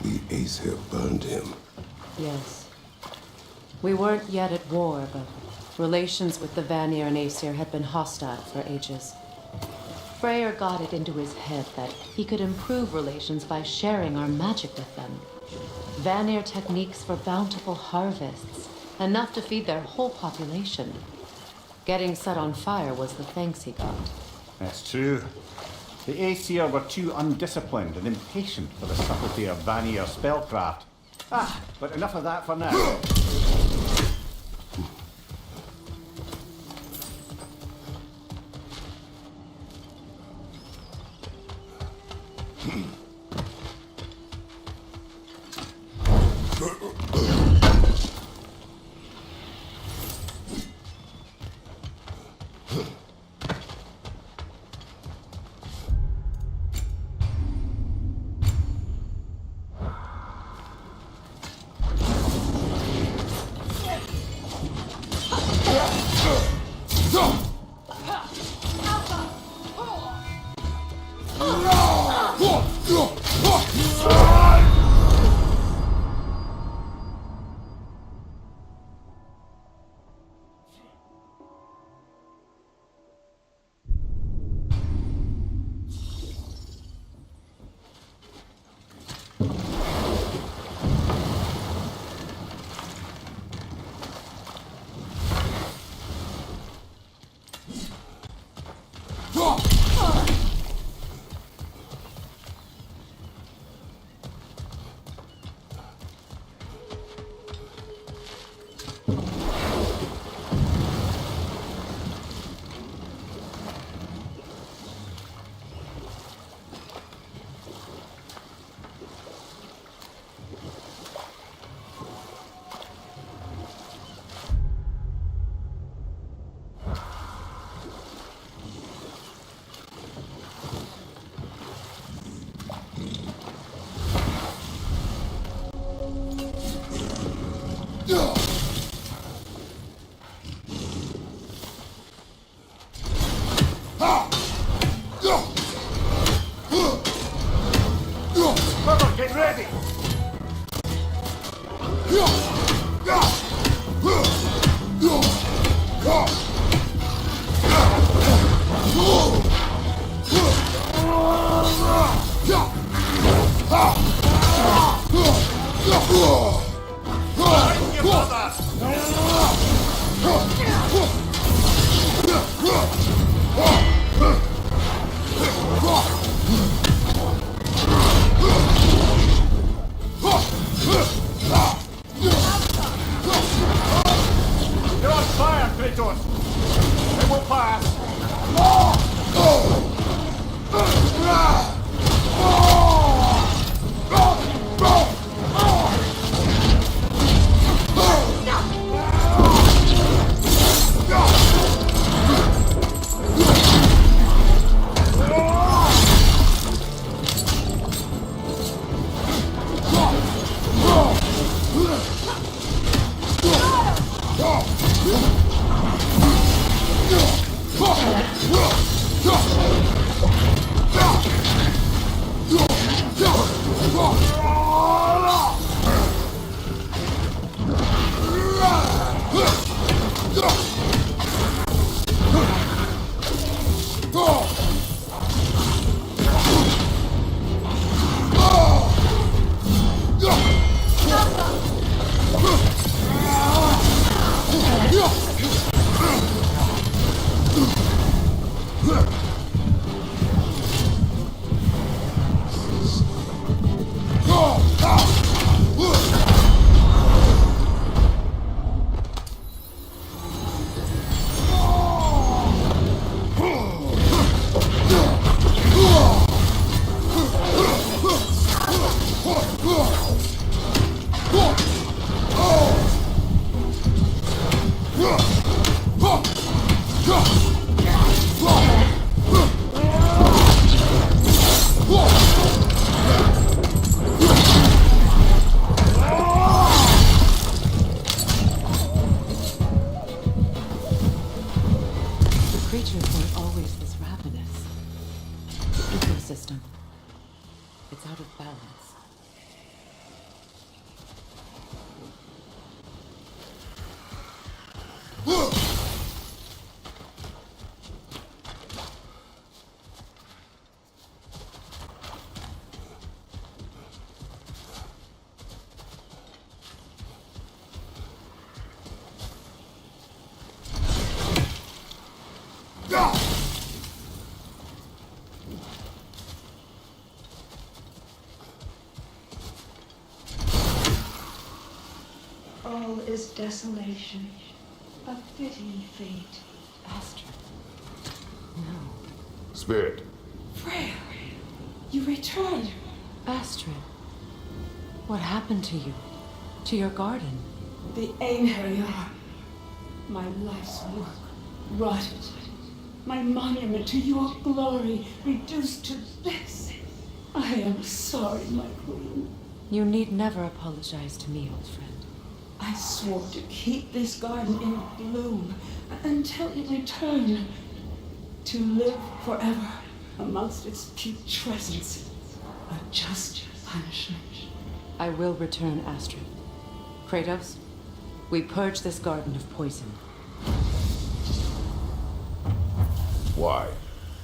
The Aesir burned him. Yes. We weren't yet at war, but relations with the Vanir and Aesir had been hostile for ages. Freyr got it into his head that he could improve relations by sharing our magic with them. Vanir techniques for bountiful harvests, enough to feed their whole population. Getting set on fire was the thanks he got. That's true. The Aesir were too undisciplined and impatient for the subtlety of Vanir spellcraft. But enough of that for now. Brother, get ready! You're on fire, Kratos! It will pass! Creatures weren't always this ravenous. The ecosystem. It's out of balance. All is desolation, a fitting fate. Astrid. No. Spirit, Freya, you returned. Astrid. What happened to you? To your garden? The Einherjar. My life's work rotted. My monument to your glory reduced to this. I am sorry, my queen. You need never apologize to me, old friend. I swore to keep this garden in bloom until you return. To live forever amongst its putrescence. A just punishment. I will return, Astrid. Kratos, we purge this garden of poison. why?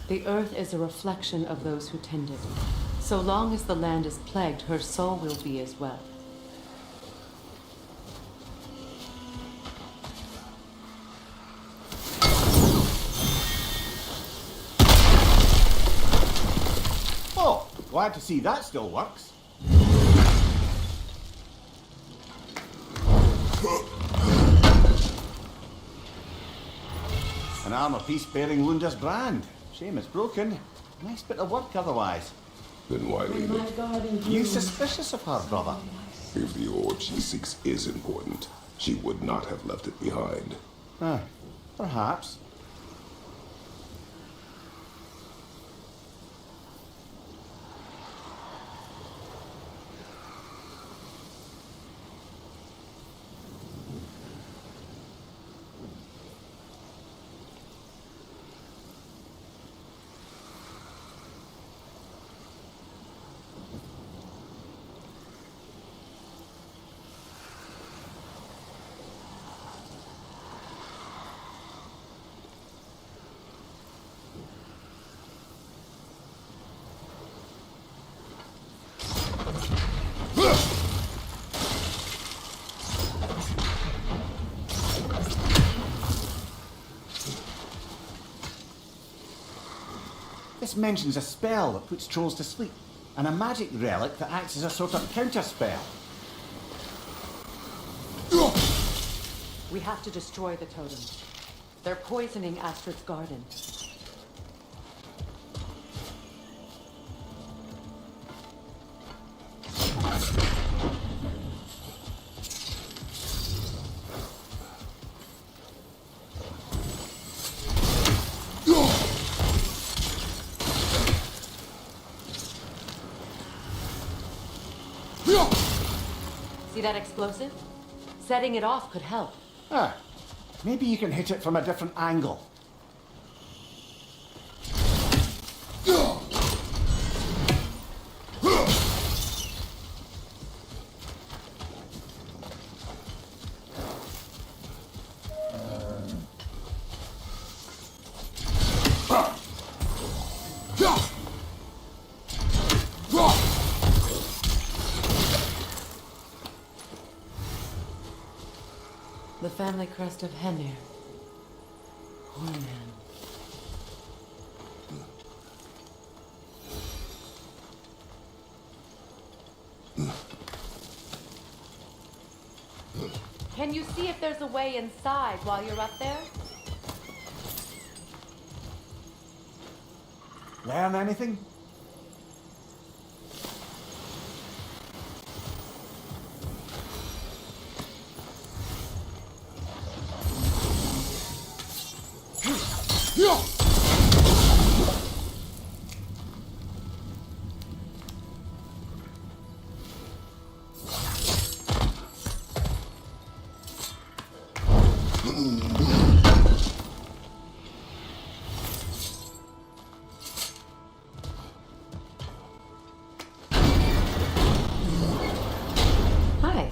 The earth is a reflection of those who tend it. So long as the land is plagued, her soul will be as well. Oh, glad to see that still works. An armor-piece bearing Lunda's brand. Shame it's broken. Nice bit of work otherwise. Then why leave My it? garden You blooms. suspicious of her, brother? If the orb she seeks is important, she would not have left it behind. Perhaps. This mentions a spell that puts trolls to sleep, and a magic relic that acts as a sort of counter-spell. We have to destroy the totems. They're poisoning Astrid's garden. See that explosive? Setting it off could help. Ah, maybe you can hit it from a different angle. The family crest of Henir. Poor man. Can you see if there's a way inside while you're up there? Learn anything? Hi.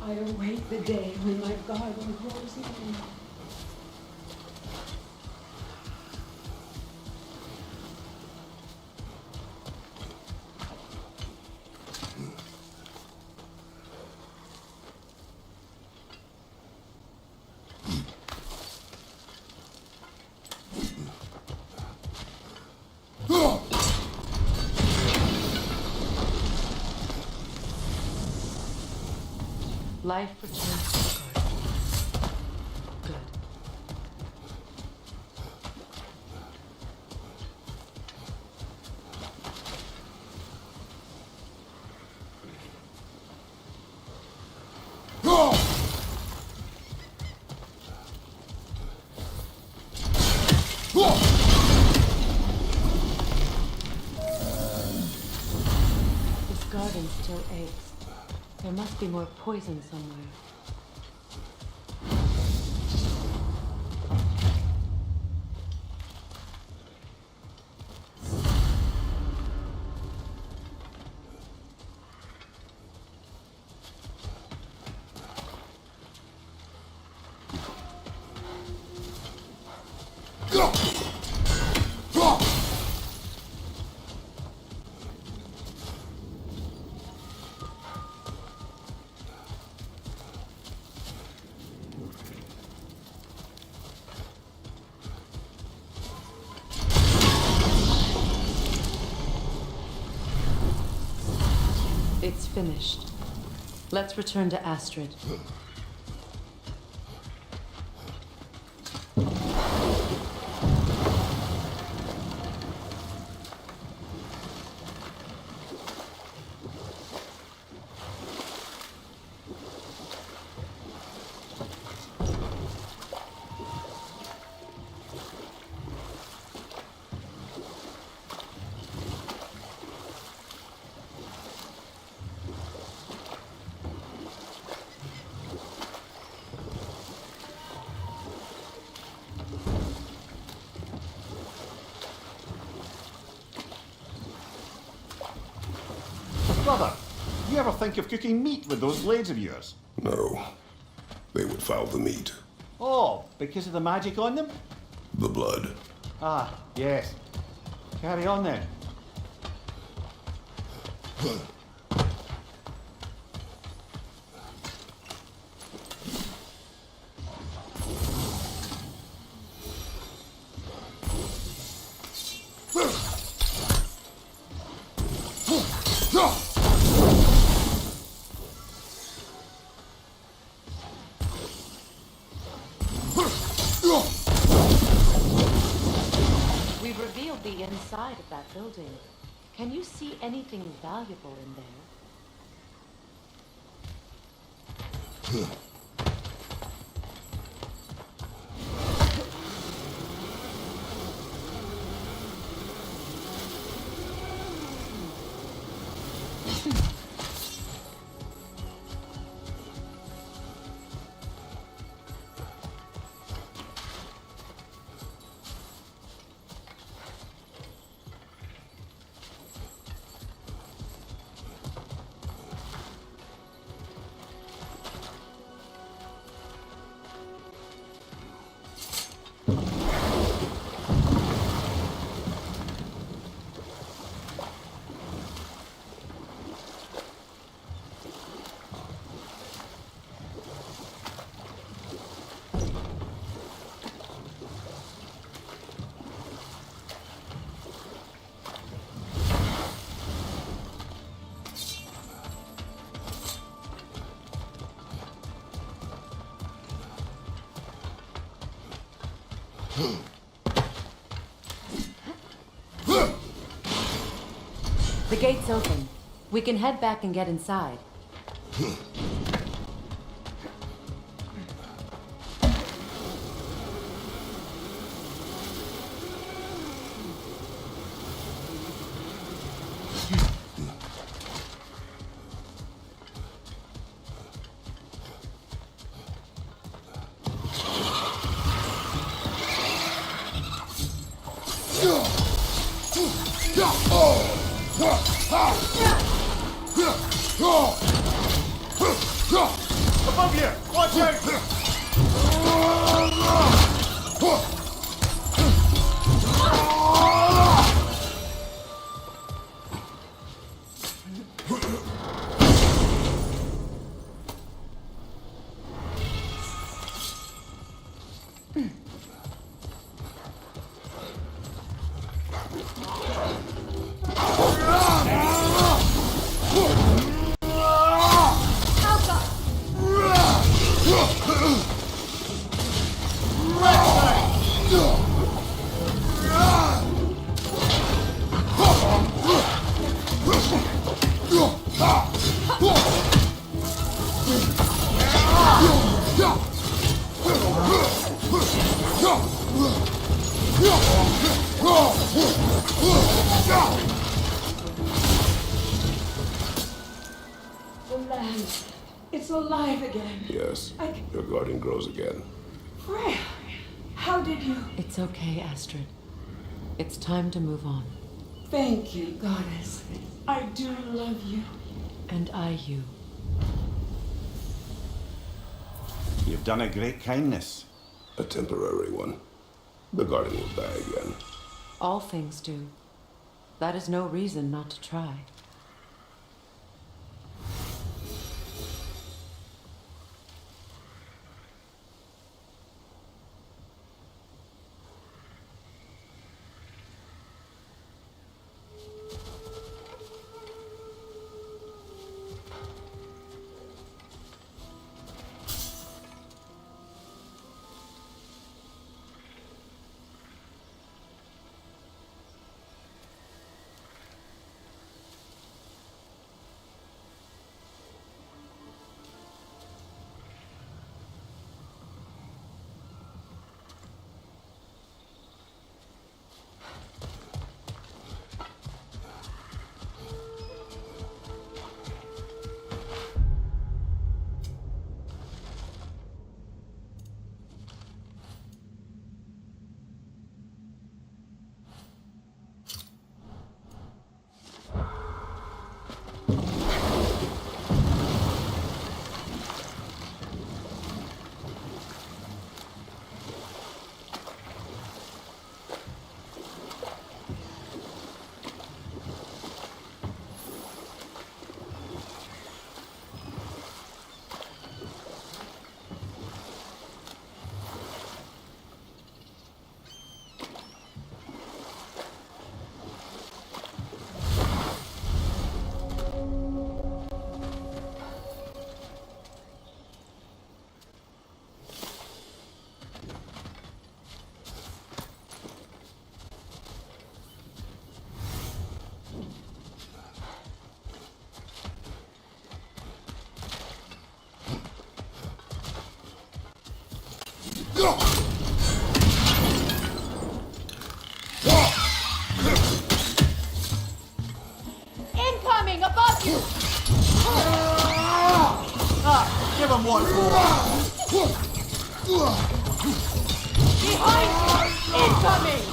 I await the day when my garden grows again. Life returns to the garden. Good. This garden still aches. There must be more poison somewhere. It's finished. Let's return to Astrid. Brother, do you ever think of cooking meat with those blades of yours? No. They would foul the meat. Oh, because of the magic on them? The blood. Ah, yes. Carry on then. We've revealed the inside of that building. Can you see anything valuable in there? The gate's open. We can head back and get inside. Above you! Watch out! The land. It's alive again. Yes, your guardian grows again. Freya, how did you... It's okay, Astrid. It's time to move on. Thank you, goddess. I do love you. And I you. You've done a great kindness. A temporary one. The guardian will die again. All things do. That is no reason not to try. Incoming above you! Give him what for. Behind you! Incoming!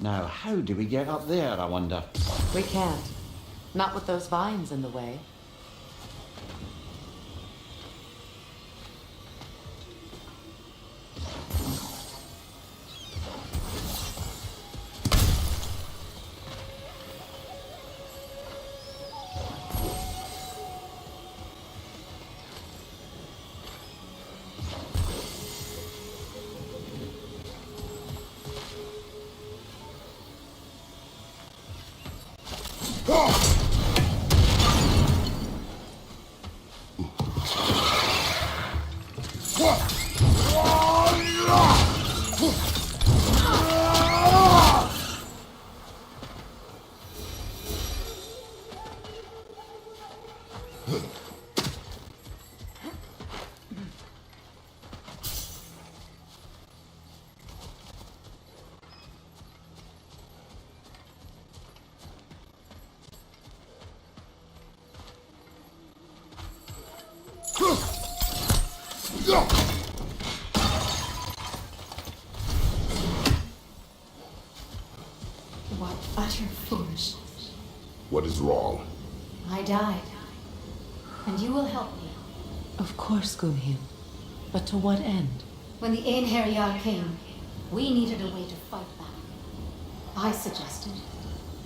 Now, how do we get up there, I wonder? We can't. Not with those vines in the way. What utter foolishness. What is wrong? I died. And you will help me. Of course, Gunhil. But to what end? When the Einherjar came, we needed a way to fight back. I suggested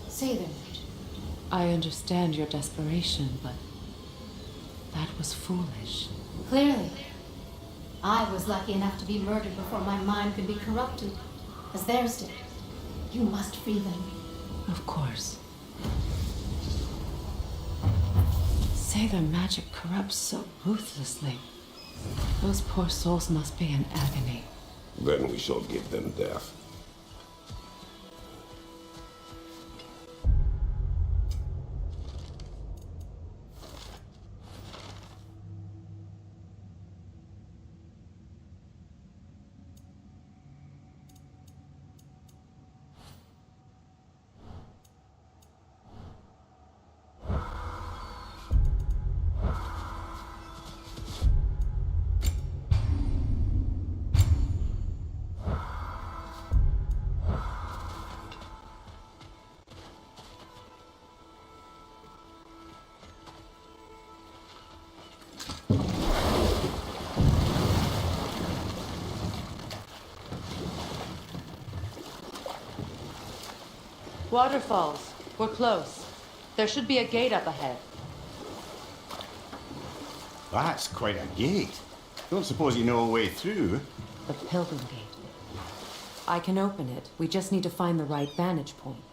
say their magic. I understand your desperation, but that was foolish. Clearly. I was lucky enough to be murdered before my mind could be corrupted, as theirs did. You must free them. Of course. Say their magic corrupts so ruthlessly. Those poor souls must be in agony. Then we shall give them death. Waterfalls. We're close. There should be a gate up ahead. That's quite a gate. Don't suppose you know a way through? The Pilgrim Gate. I can open it. We just need to find the right vantage point.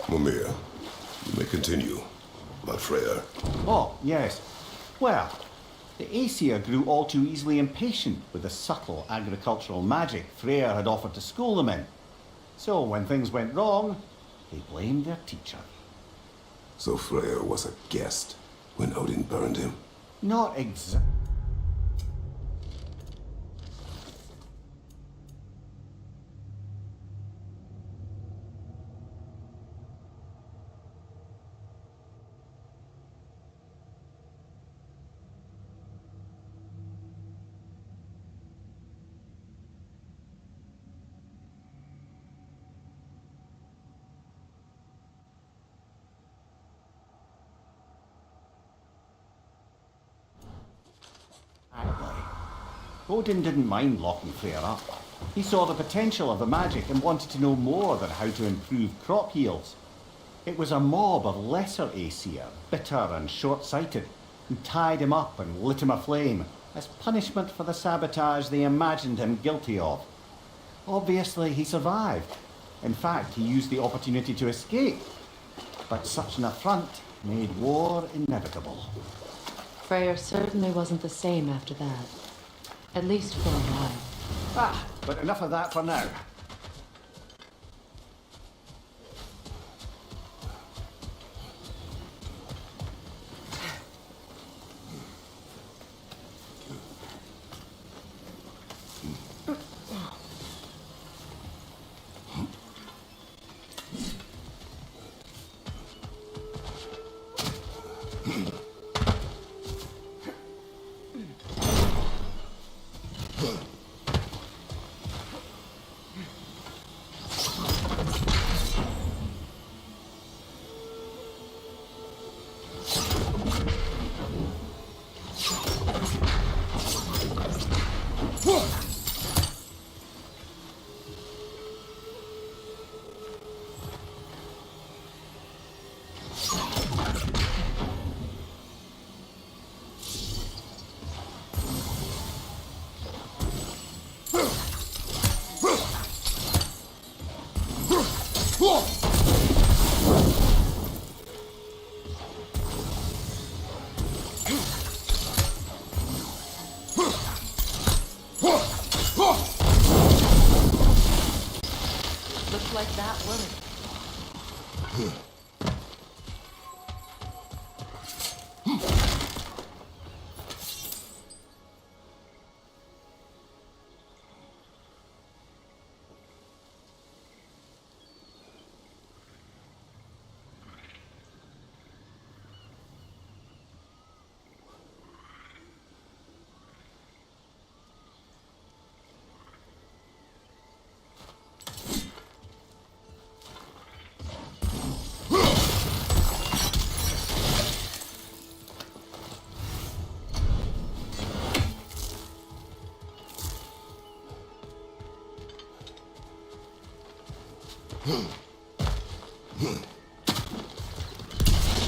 Mimir, you may continue, my Freya. Oh, yes. Well, the Aesir grew all too easily impatient with the subtle agricultural magic Freyr had offered to school them in. So when things went wrong, they blamed their teacher. So Freya was a guest when Odin burned him? Not exactly. Odin didn't mind locking Freyr up. He saw the potential of the magic and wanted to know more than how to improve crop yields. It was a mob of lesser Aesir, bitter and short-sighted, who tied him up and lit him aflame as punishment for the sabotage they imagined him guilty of. Obviously, he survived. In fact, he used the opportunity to escape. But such an affront made war inevitable. Freyr certainly wasn't the same after that. At least for a while. But enough of that for now. Looks like that worked.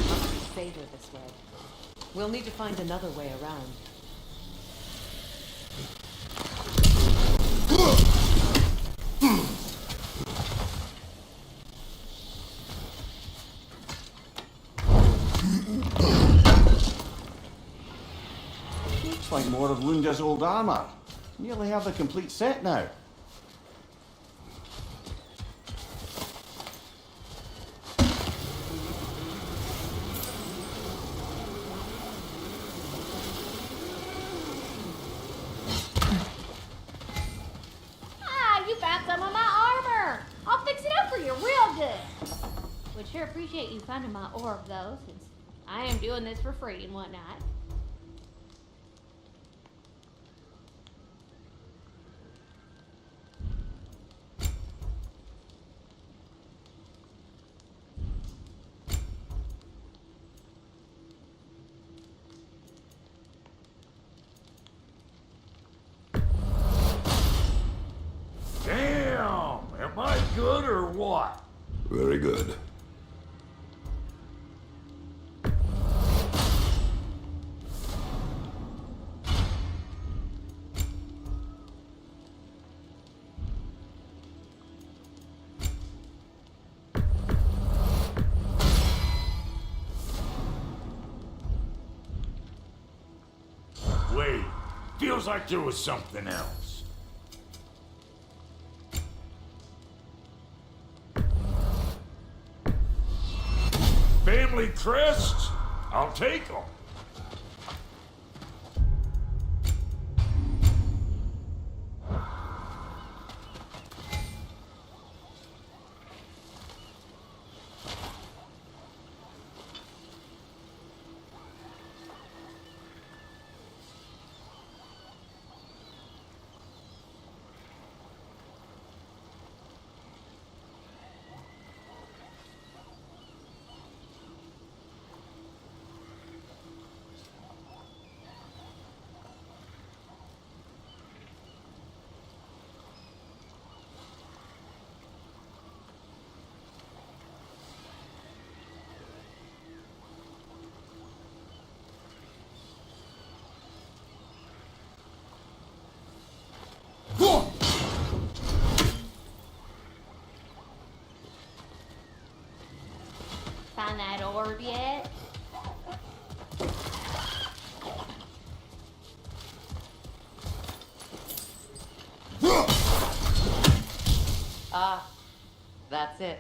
Must be safer this way. We'll need to find another way around. Looks like more of Lunda's old armor. Nearly have the complete set now. Ah, you found some of my armor. I'll fix it up for you real good. Would sure appreciate you finding my orb, though, since I am doing this for free and whatnot. Damn! Am I good or what? Very good. Wait, feels like there was something else. Family crests? I'll take them. find that orb yet? Ah, that's it.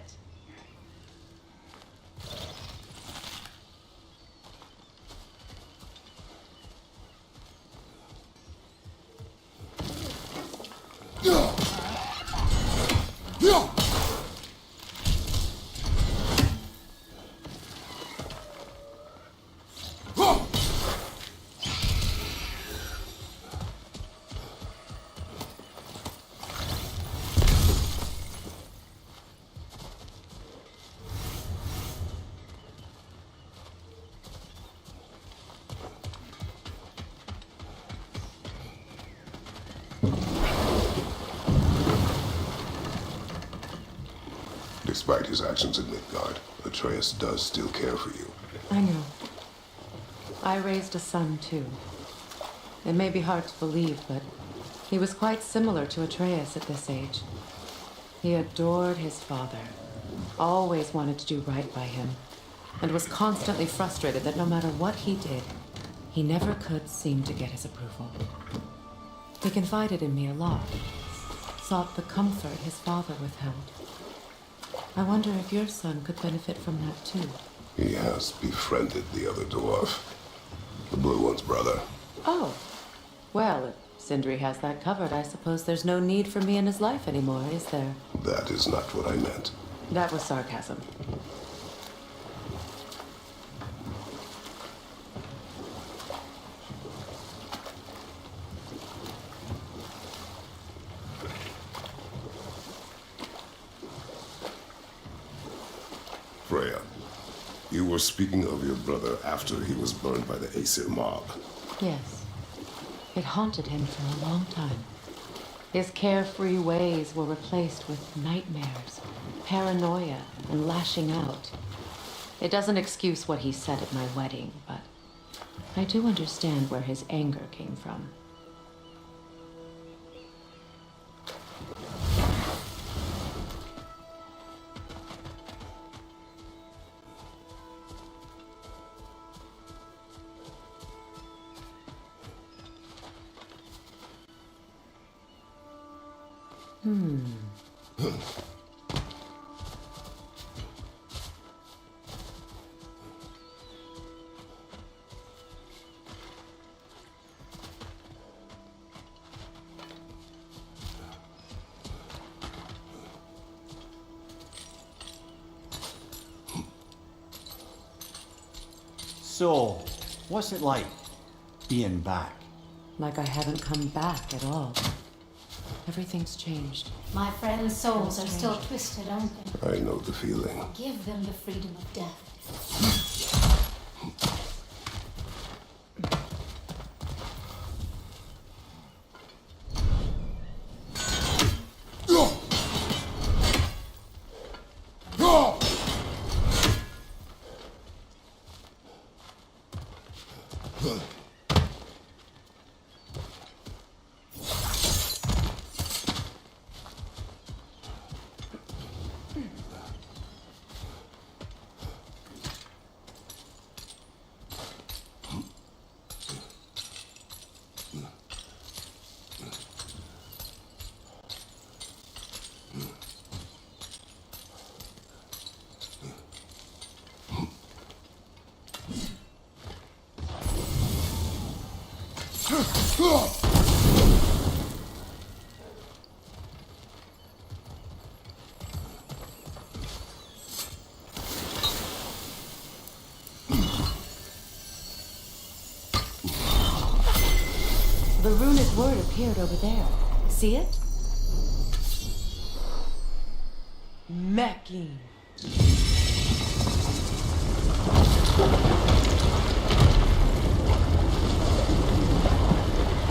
Despite his actions in Midgard, Atreus does still care for you. I know. I raised a son, too. It may be hard to believe, but he was quite similar to Atreus at this age. He adored his father, always wanted to do right by him, and was constantly frustrated that no matter what he did, he never could seem to get his approval. He confided in me a lot, sought the comfort his father withheld. I wonder if your son could benefit from that too. He has befriended the other dwarf. The blue one's brother. Oh. Well, if Sindri has that covered, I suppose there's no need for me in his life anymore, is there? That is not what I meant. That was sarcasm. Freya, you were speaking of your brother after he was burned by the Aesir mob. Yes. It haunted him for a long time. His carefree ways were replaced with nightmares, paranoia, and lashing out. It doesn't excuse what he said at my wedding, but I do understand where his anger came from. So, what's it like being back? Like I haven't come back at all. Everything's changed. My friends' souls are still twisted, aren't they? I know the feeling. Give them the freedom of death. The runic word appeared over there. See it? Mecking.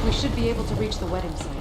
We should be able to reach the wedding site.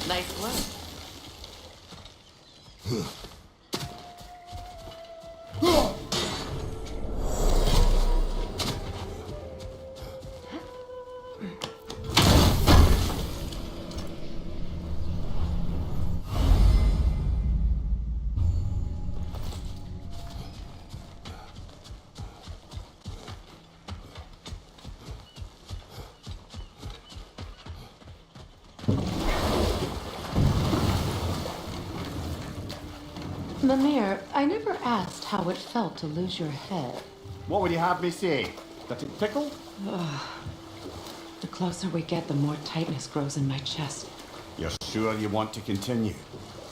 Nice work. Mimir, I never asked how it felt to lose your head. What would you have me say? That it tickled? The closer we get, the more tightness grows in my chest. You're sure you want to continue?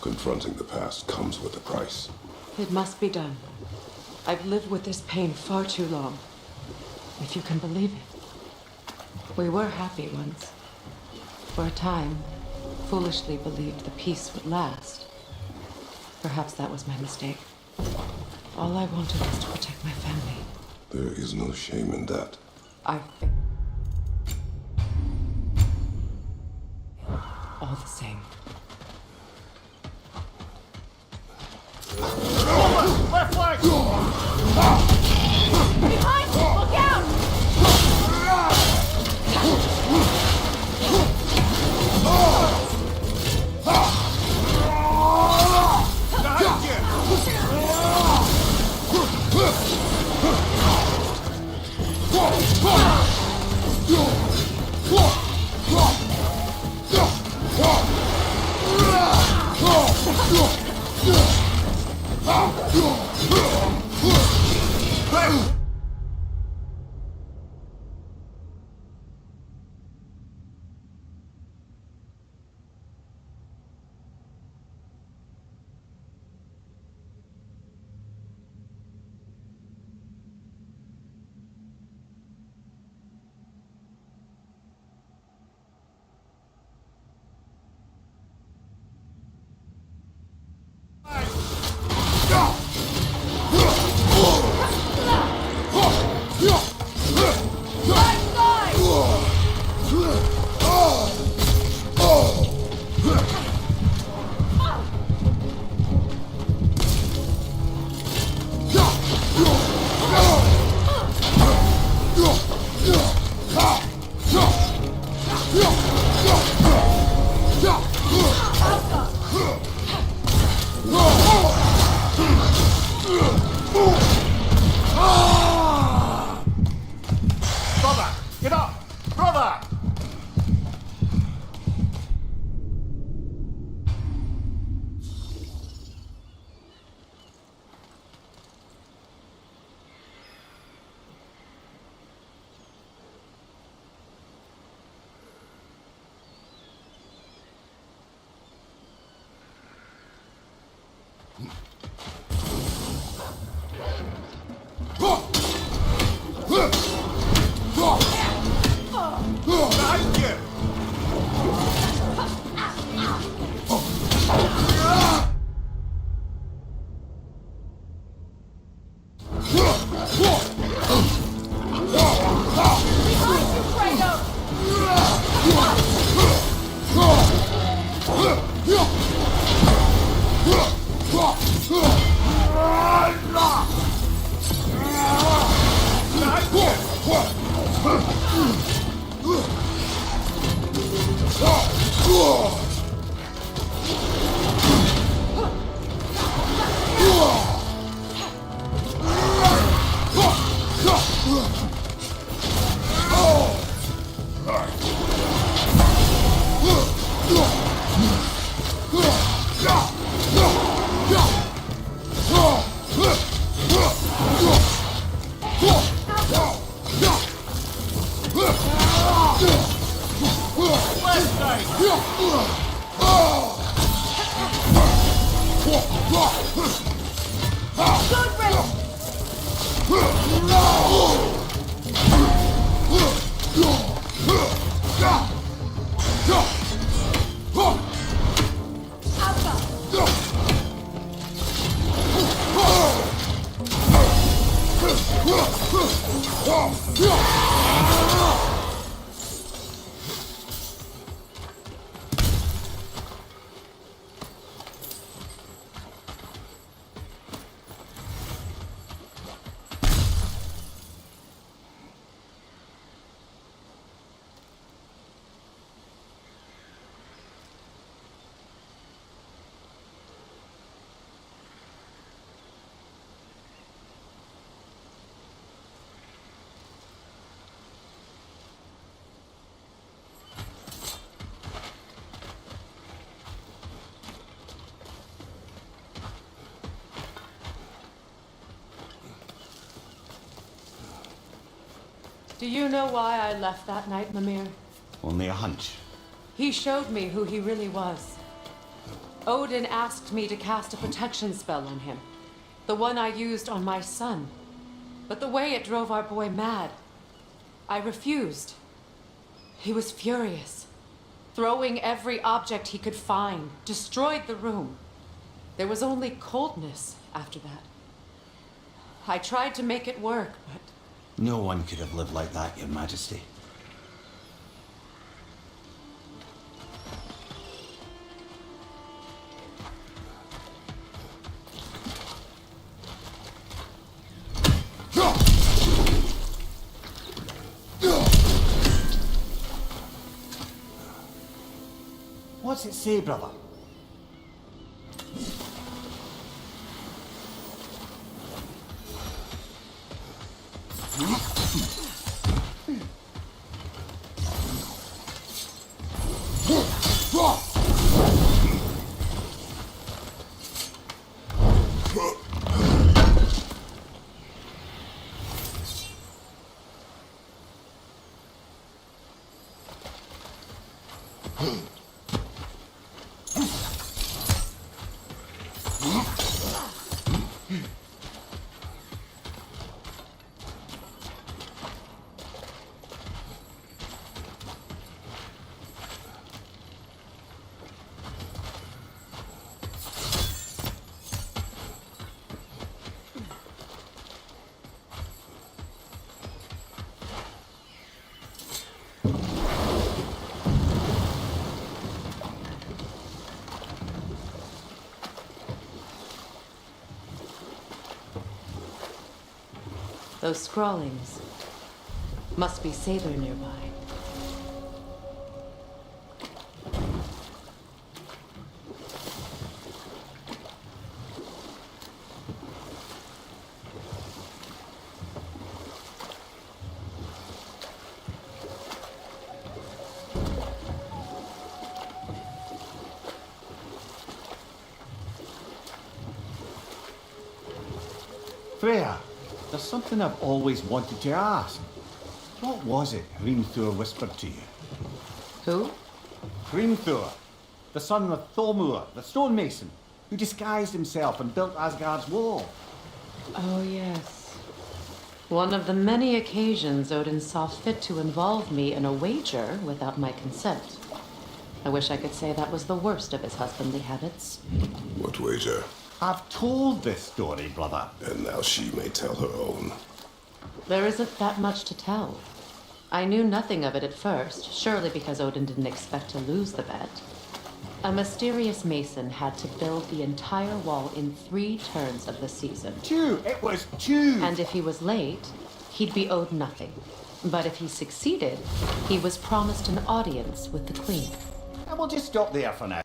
Confronting the past comes with a price. It must be done. I've lived with this pain far too long. If you can believe it. We were happy once. For a time, foolishly believed the peace would last. Perhaps that was my mistake. All I wanted was to protect my family. There is no shame in that. I... All the same. Left flank! Behind you! Look out! Brother! Get up! Brother! Do you know why I left that night, Mimir? Only a hunch. He showed me who he really was. Odin asked me to cast a protection spell on him. The one I used on my son. But the way it drove our boy mad, I refused. He was furious, throwing every object he could find, destroyed the room. There was only coldness after that. I tried to make it work, but... No one could have lived like that, Your Majesty. What's it say, brother? Those scrawlings must be Saber nearby. Freya, there's something I've always wanted to ask. What was it Hrimthur whispered to you? Who? Hrimthur, the son of Thormur, the stonemason, who disguised himself and built Asgard's wall. Oh, yes. One of the many occasions Odin saw fit to involve me in a wager without my consent. I wish I could say that was the worst of his husbandly habits. What wager? I've told this story, brother. And now she may tell her own. There isn't that much to tell. I knew nothing of it at first, surely because Odin didn't expect to lose the bet. A mysterious mason had to build the entire wall in 3 turns of the season. 2! It was 2! And if he was late, he'd be owed nothing. But if he succeeded, he was promised an audience with the queen. And we'll just stop there for now.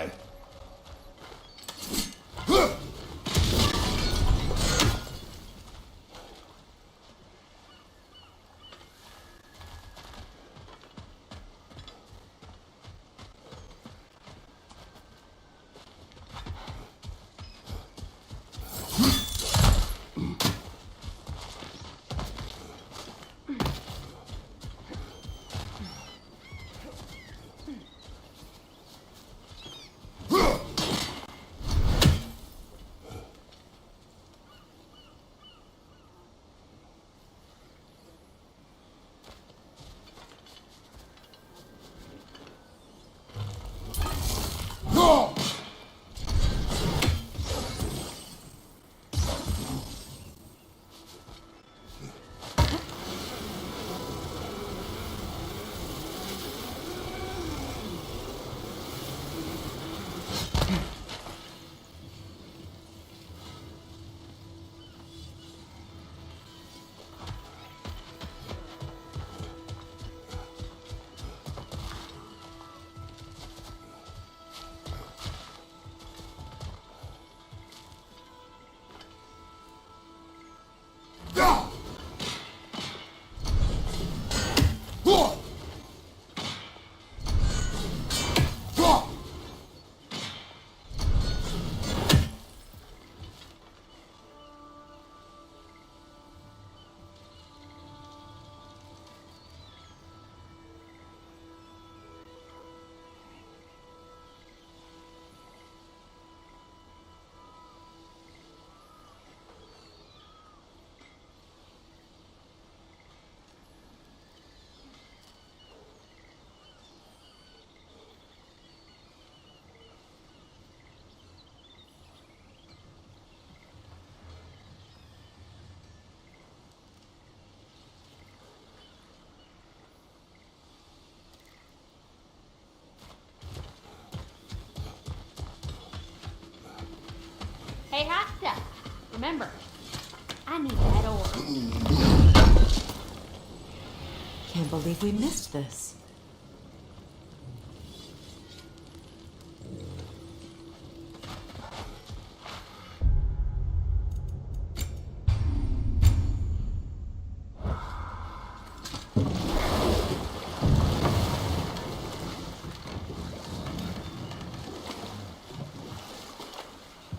say hot stuff. Remember, I need that ore. Can't believe we missed this.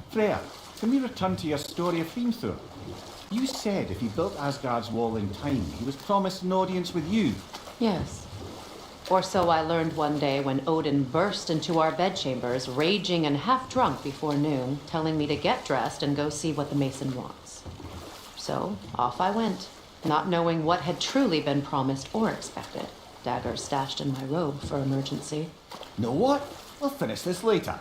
Freya, can we return to your story of Hrimthur? You said if he built Asgard's wall in time, he was promised an audience with you. Yes. Or so I learned one day when Odin burst into our bedchambers, raging and half drunk before noon, telling me to get dressed and go see what the mason wants. So off I went, not knowing what had truly been promised or expected. Dagger stashed in my robe for emergency. Know what? We'll finish this later.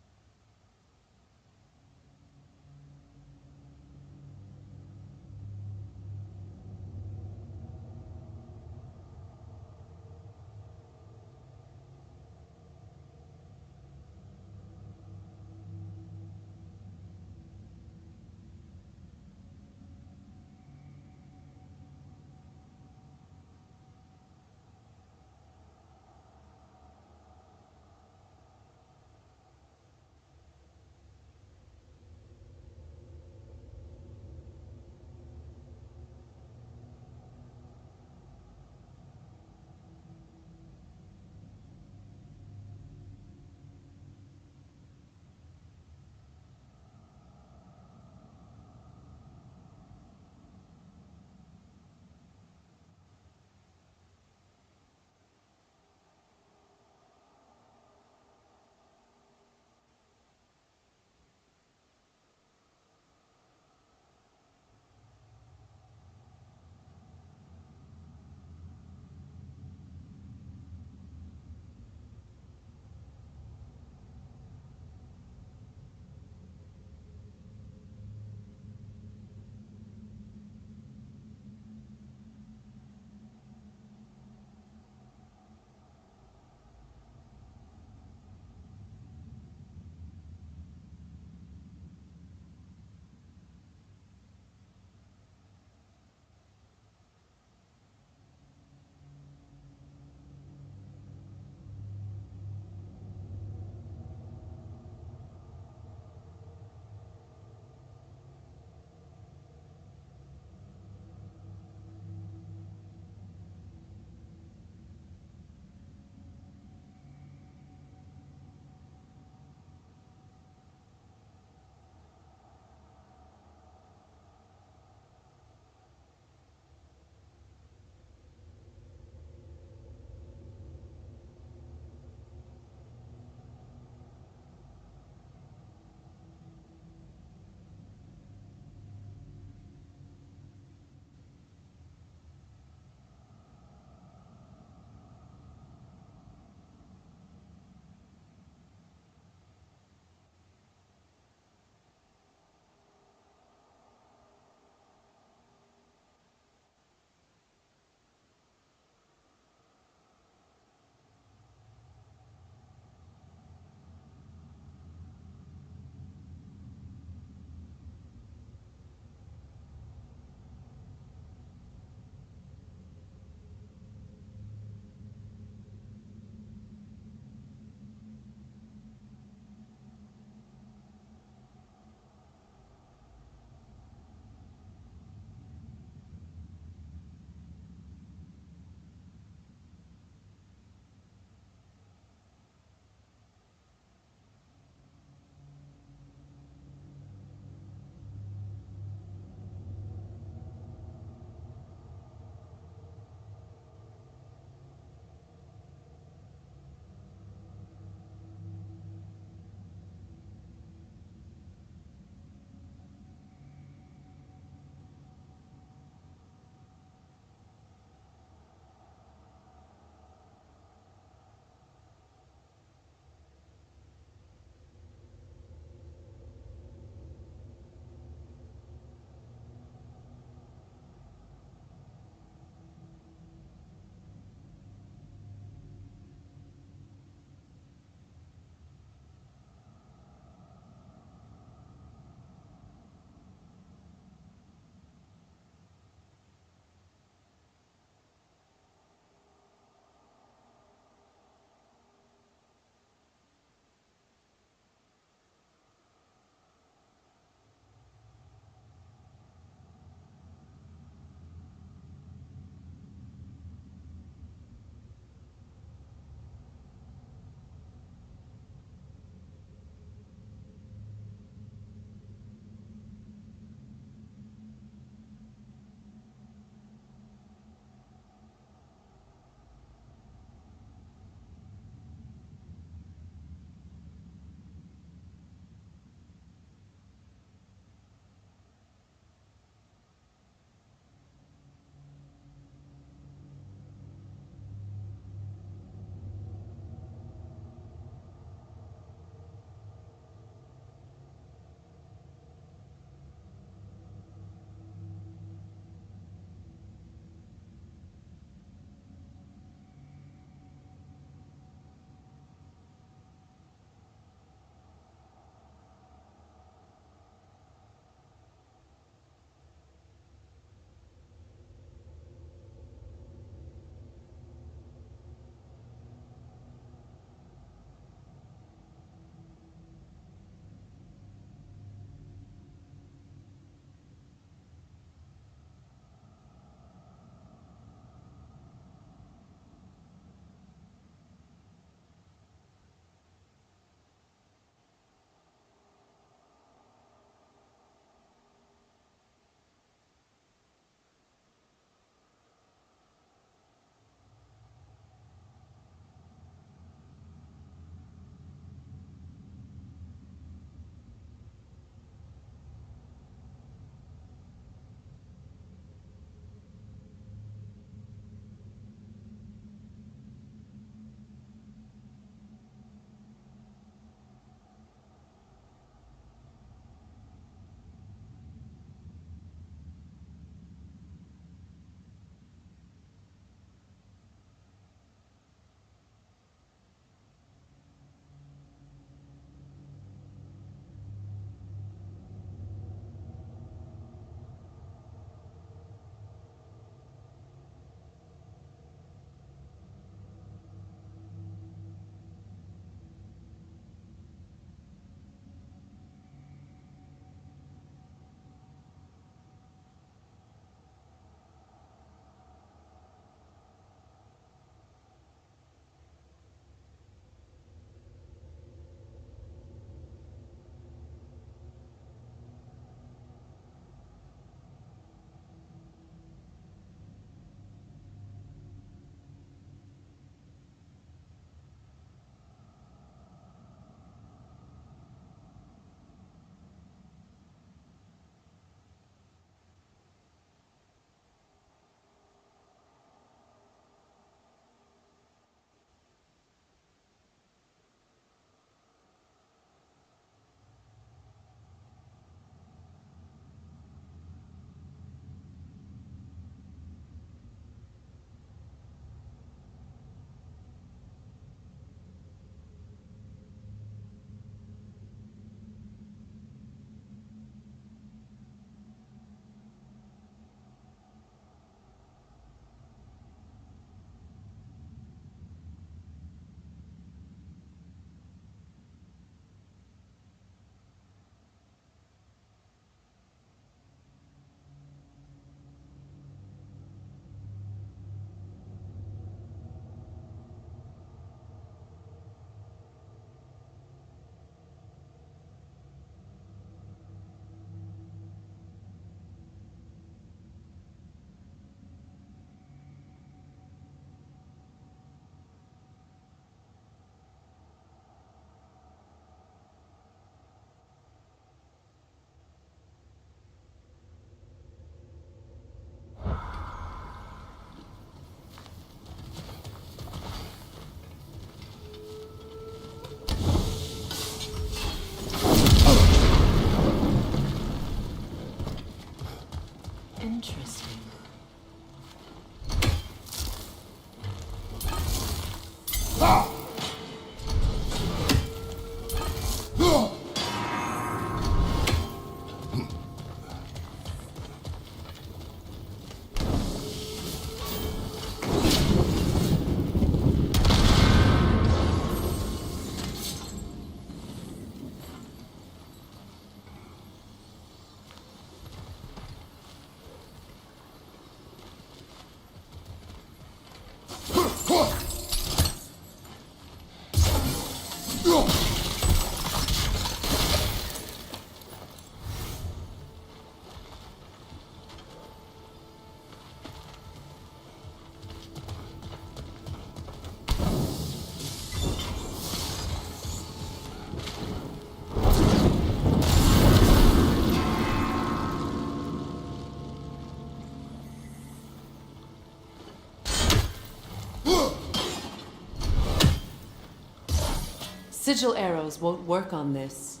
Sigil arrows won't work on this.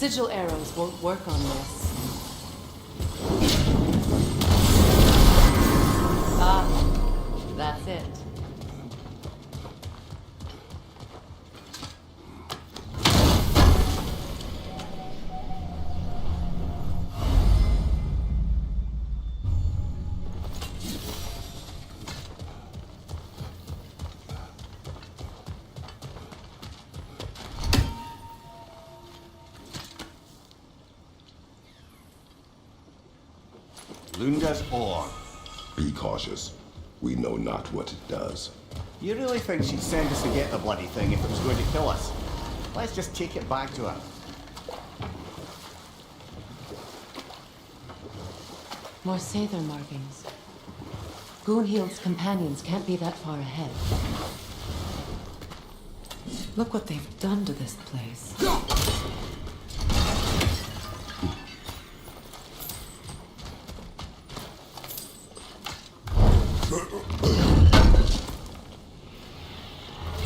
Sigil arrows won't work on this. Ah, that's it. Lunda's ore. Be cautious. We know not what it does. You really think she'd send us to get the bloody thing if it was going to kill us? Let's just take it back to her. More Sather markings. Goonhield's companions can't be that far ahead. Look what they've done to this place.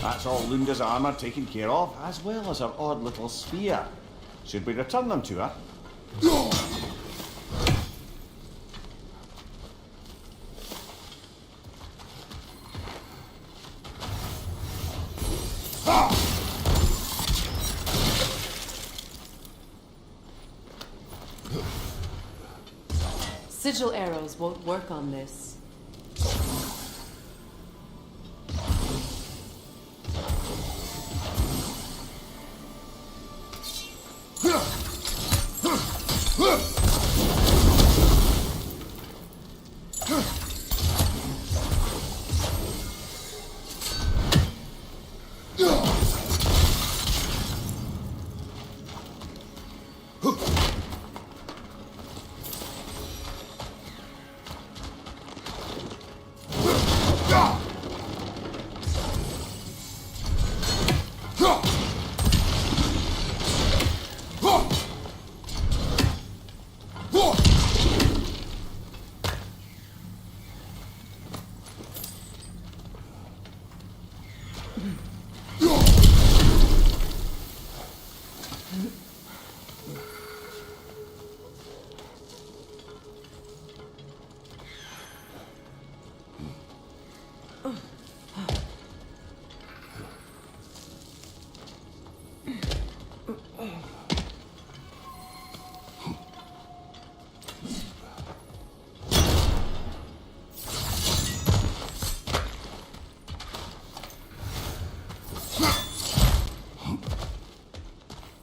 That's all Lunda's armor taken care of, as well as her odd little sphere. Should we return them to her? Sigil arrows won't work on this.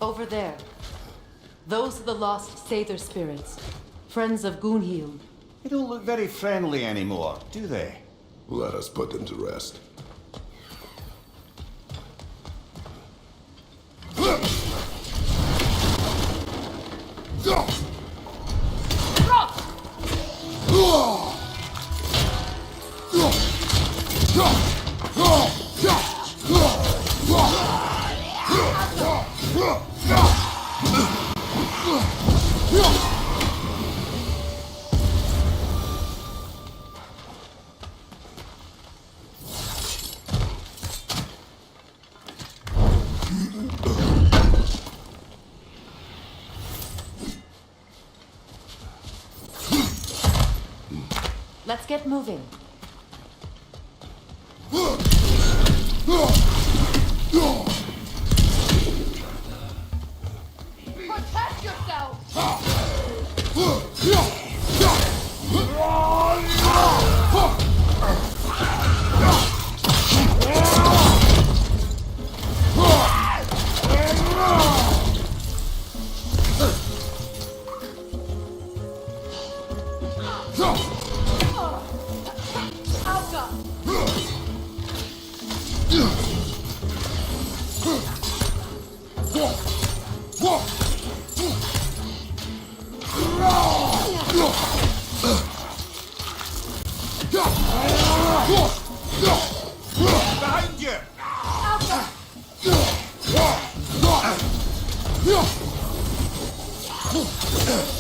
Over there. Those are the lost Sather spirits. Friends of Gunhild. They don't look very friendly anymore, do they? Let us put them to rest. Let's get moving. Protect yourself! Behind you! It's explosive!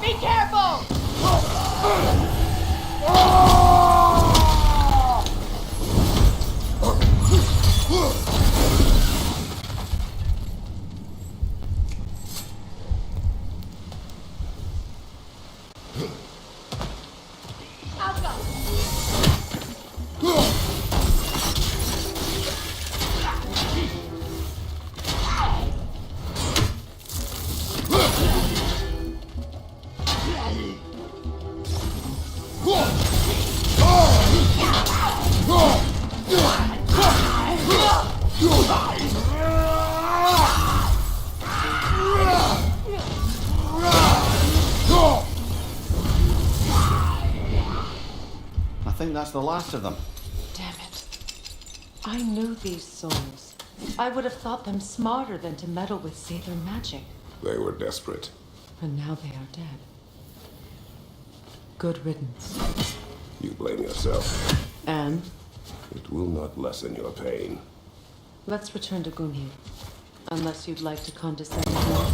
Be careful! I think that's the last of them. Damn it. I knew these souls. I would have thought them smarter than to meddle with Sather magic. They were desperate. And now they are dead. Good riddance. You blame yourself. And It will not lessen your pain. let's return to Gunhild. Unless you'd like to condescend more.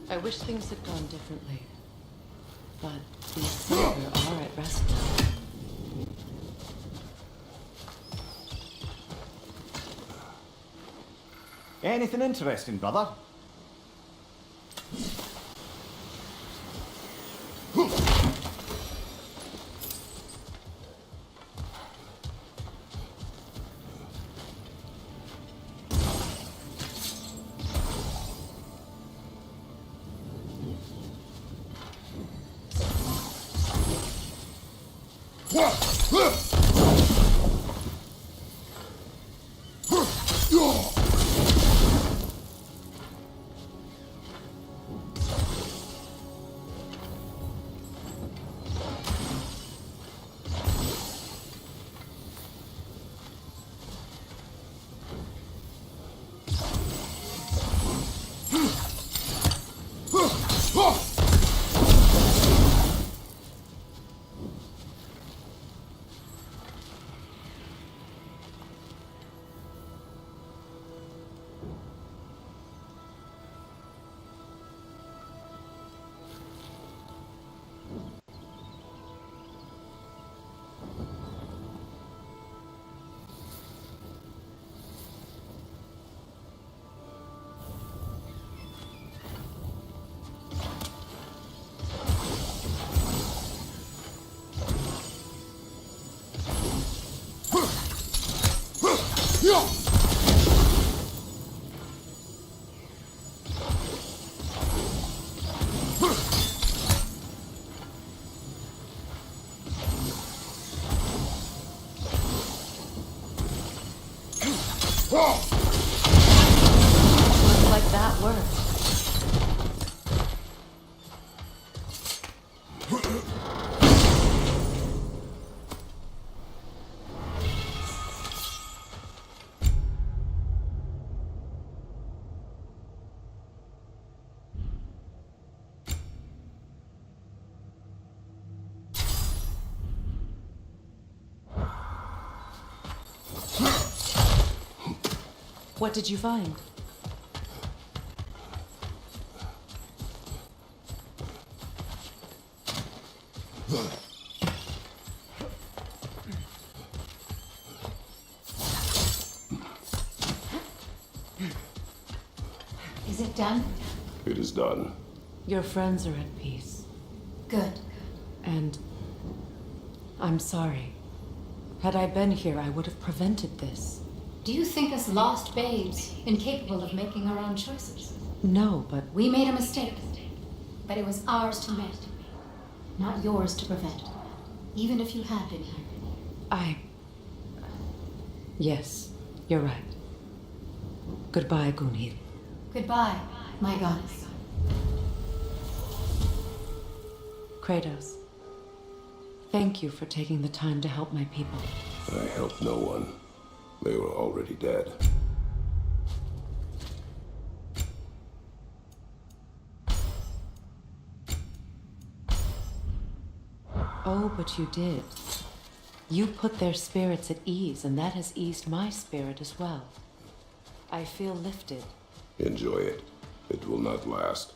I wish things had gone differently. But these Sather are at rest now. Anything interesting, brother? Looks like that worked. What did you find? Is it done? It is done. Your friends are at peace. Good. And I'm sorry. Had I been here, I would have prevented this. Do you think us lost babes, incapable of making our own choices? No, but We made a mistake, but it was ours to make, not yours to prevent, even if you had been here. Yes, you're right. Goodbye, Gunhild. Goodbye, my goddess. Kratos. Thank you for taking the time to help my people. I helped no one. They were already dead. Oh, but you did. You put their spirits at ease, and that has eased my spirit as well. I feel lifted. Enjoy it. It will not last.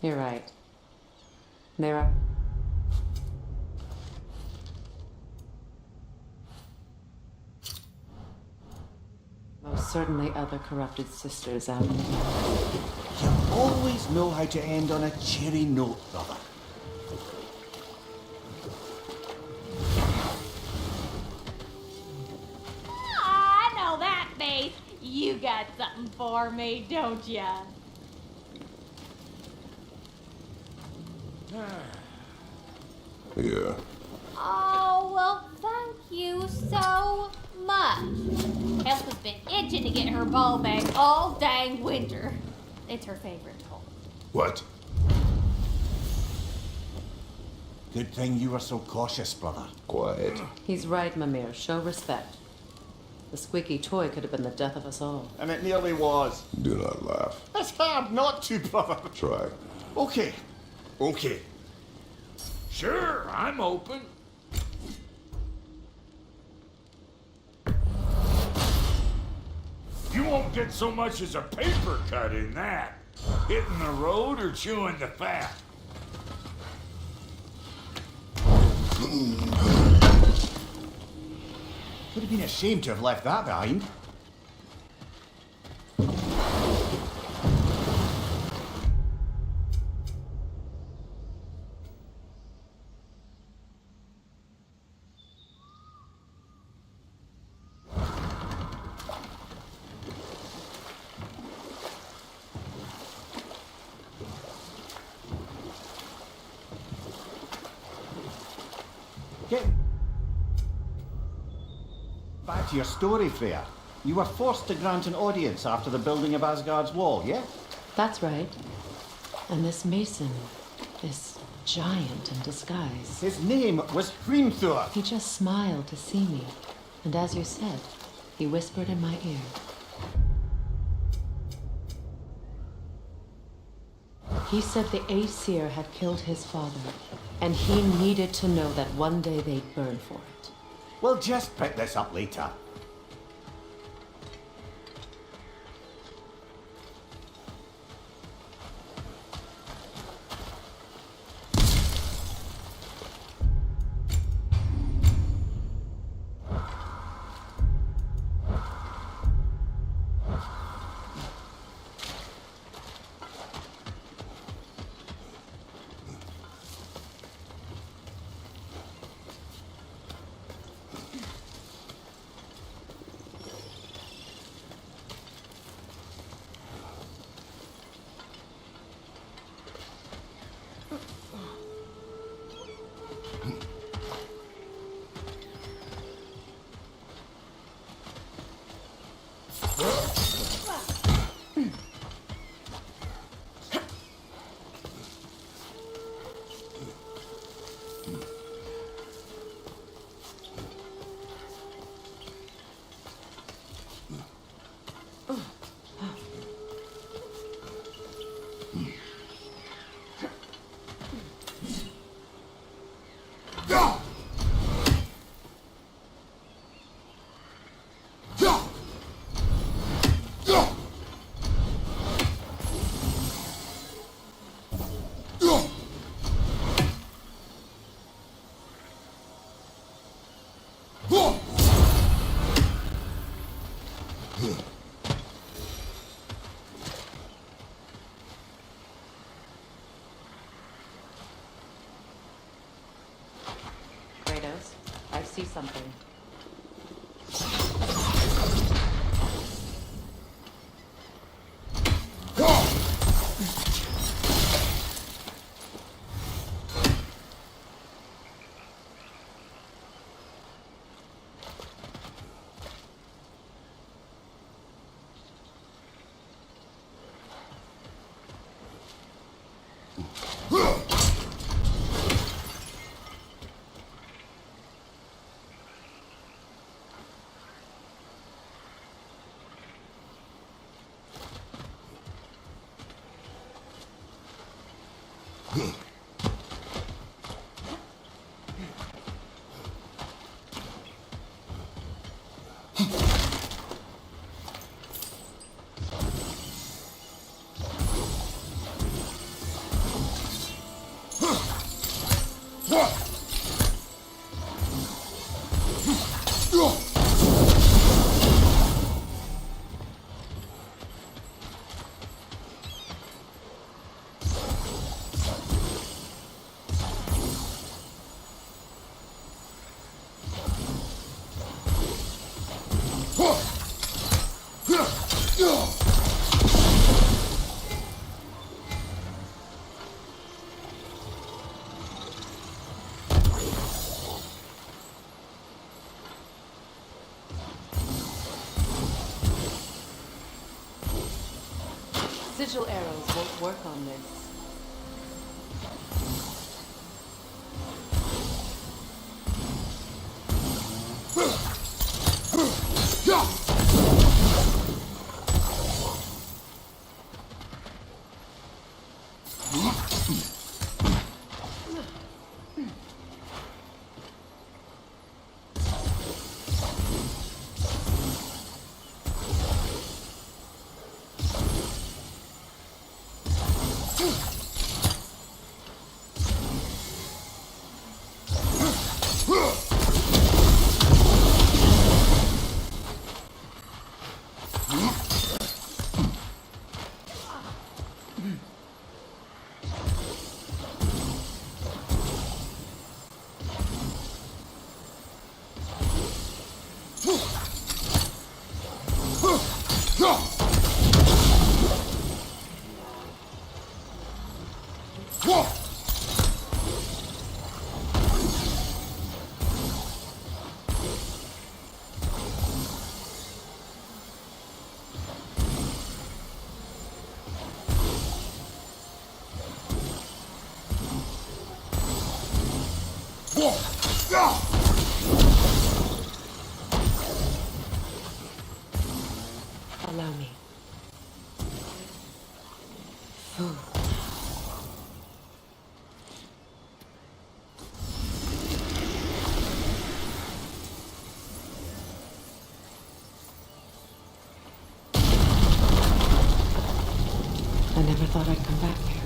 You're right. There are... most certainly other corrupted sisters out in the world. You always know how to end on a cheery note, brother. I know that face. You got something for me, don't ya? Yeah. Oh, well, thank you so much. Elsa's been itching to get her ball back all dang winter. It's her favorite toy. What? Good thing you were so cautious, brother. Quiet. He's right, Mimir. Show respect. The squeaky toy could have been the death of us all. And it nearly was. Do not laugh. It's hard not to, brother. Try. Okay. Okay. Sure, I'm open. You won't get so much as a paper cut in that. Hitting the road or chewing the fat. Would have been a shame to have left that behind. Get to your story, Freya. You were forced to grant an audience after the building of Asgard's wall, yeah? That's right. And this mason, this giant in disguise, His name was Hrimthur. he just smiled to see me. And as you said, he whispered in my ear. He said the Aesir had killed his father, and he needed to know that one day they'd burn for it. We'll just pick this up later. Kratos, I see something. Sigil arrows won't work on this. Allow me. Food. I never thought I'd come back here.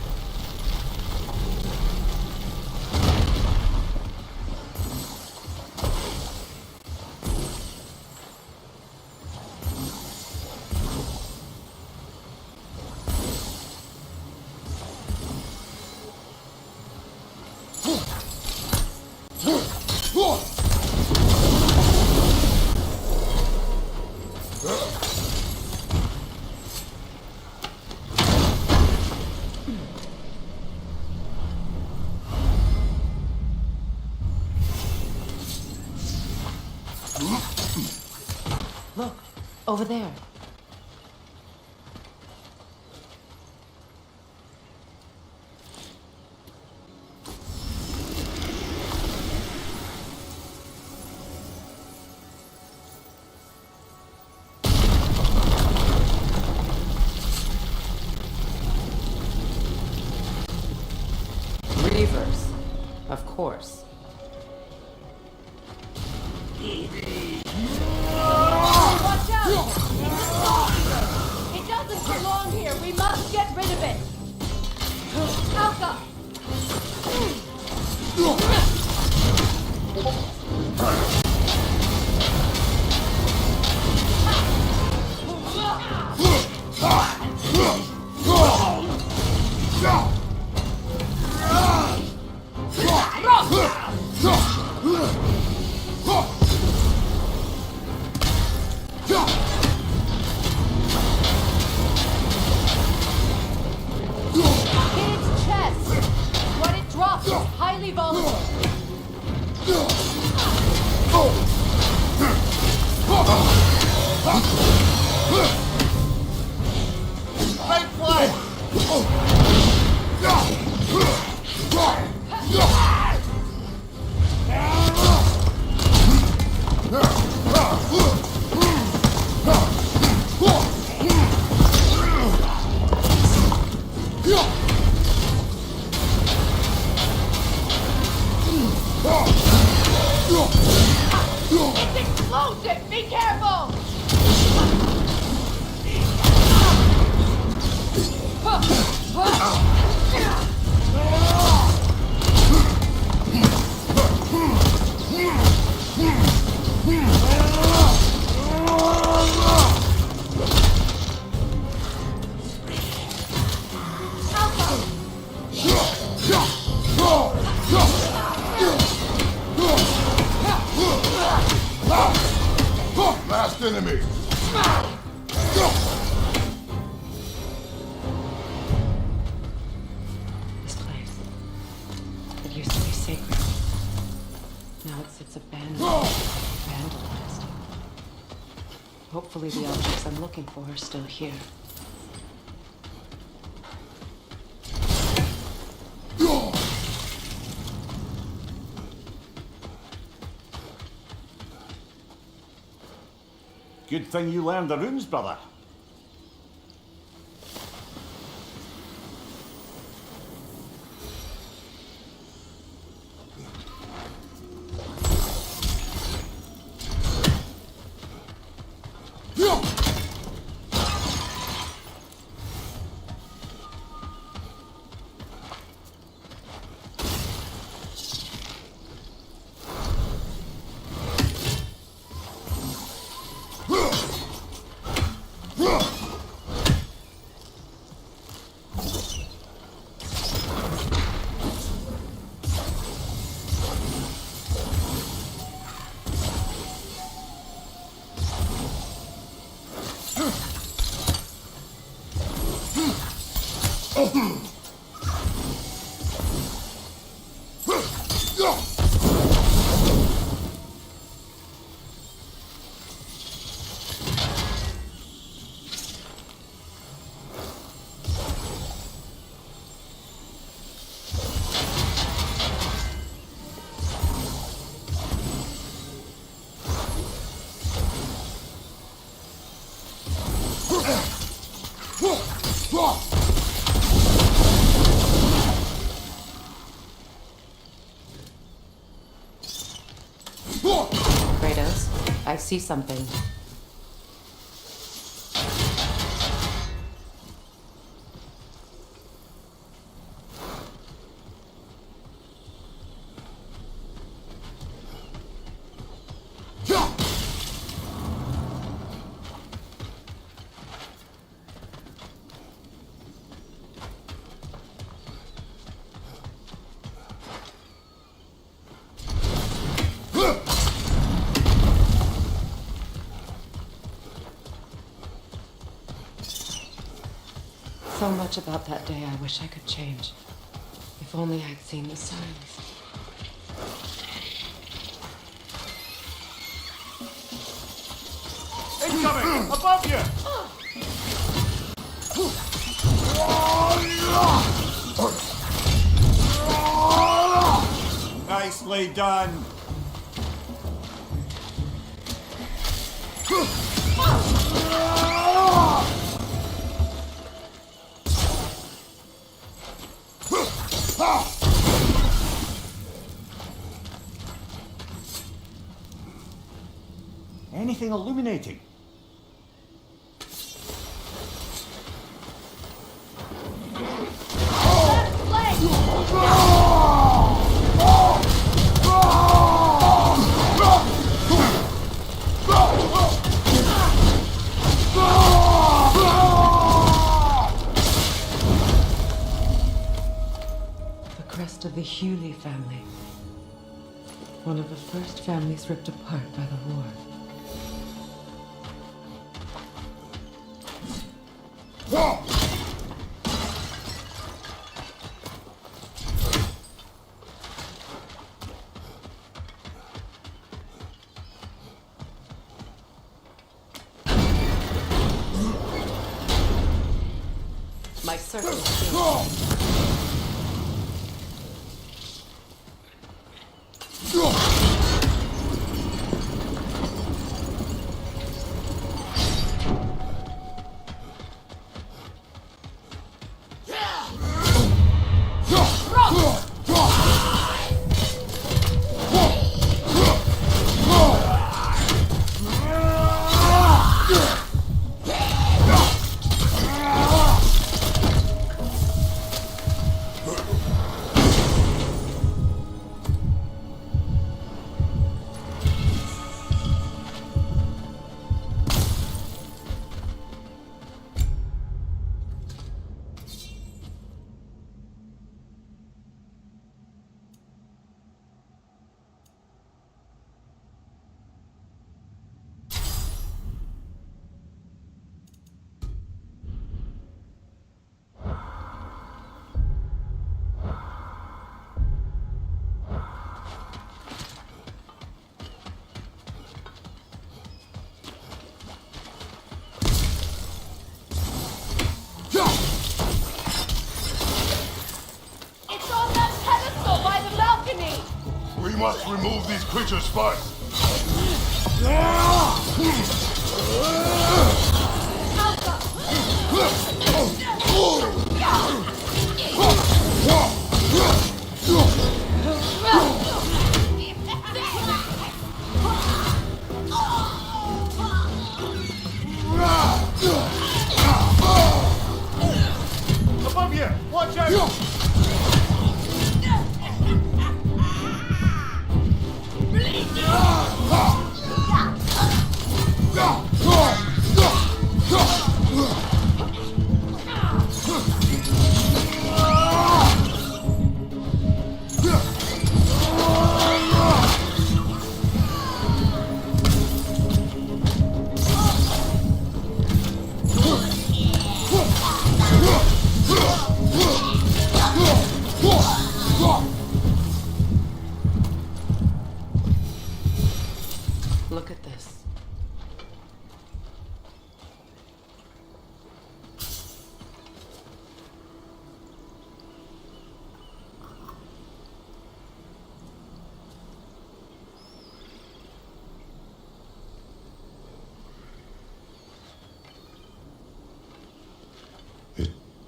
Look, over there. Reavers, of course. Watch out! It doesn't belong here. We must get rid of it. Alka! Hit its chest. What it drops is highly volatile. Right flank! It's explosive! Be careful! Last enemy. This place. It used to be sacred. Now it sits abandoned, vandalized. Hopefully the objects I'm looking for are still here. Good thing you learned the runes, brother. Kratos, I see something. So much about that day I wish I could change. If only I'd seen the signs. Incoming! Above you! Nicely done. Anything illuminating? The crest of the Hewley family. One of the first families ripped apart by the war. My circle is sealed. We must remove these creatures first. Above you! Watch out!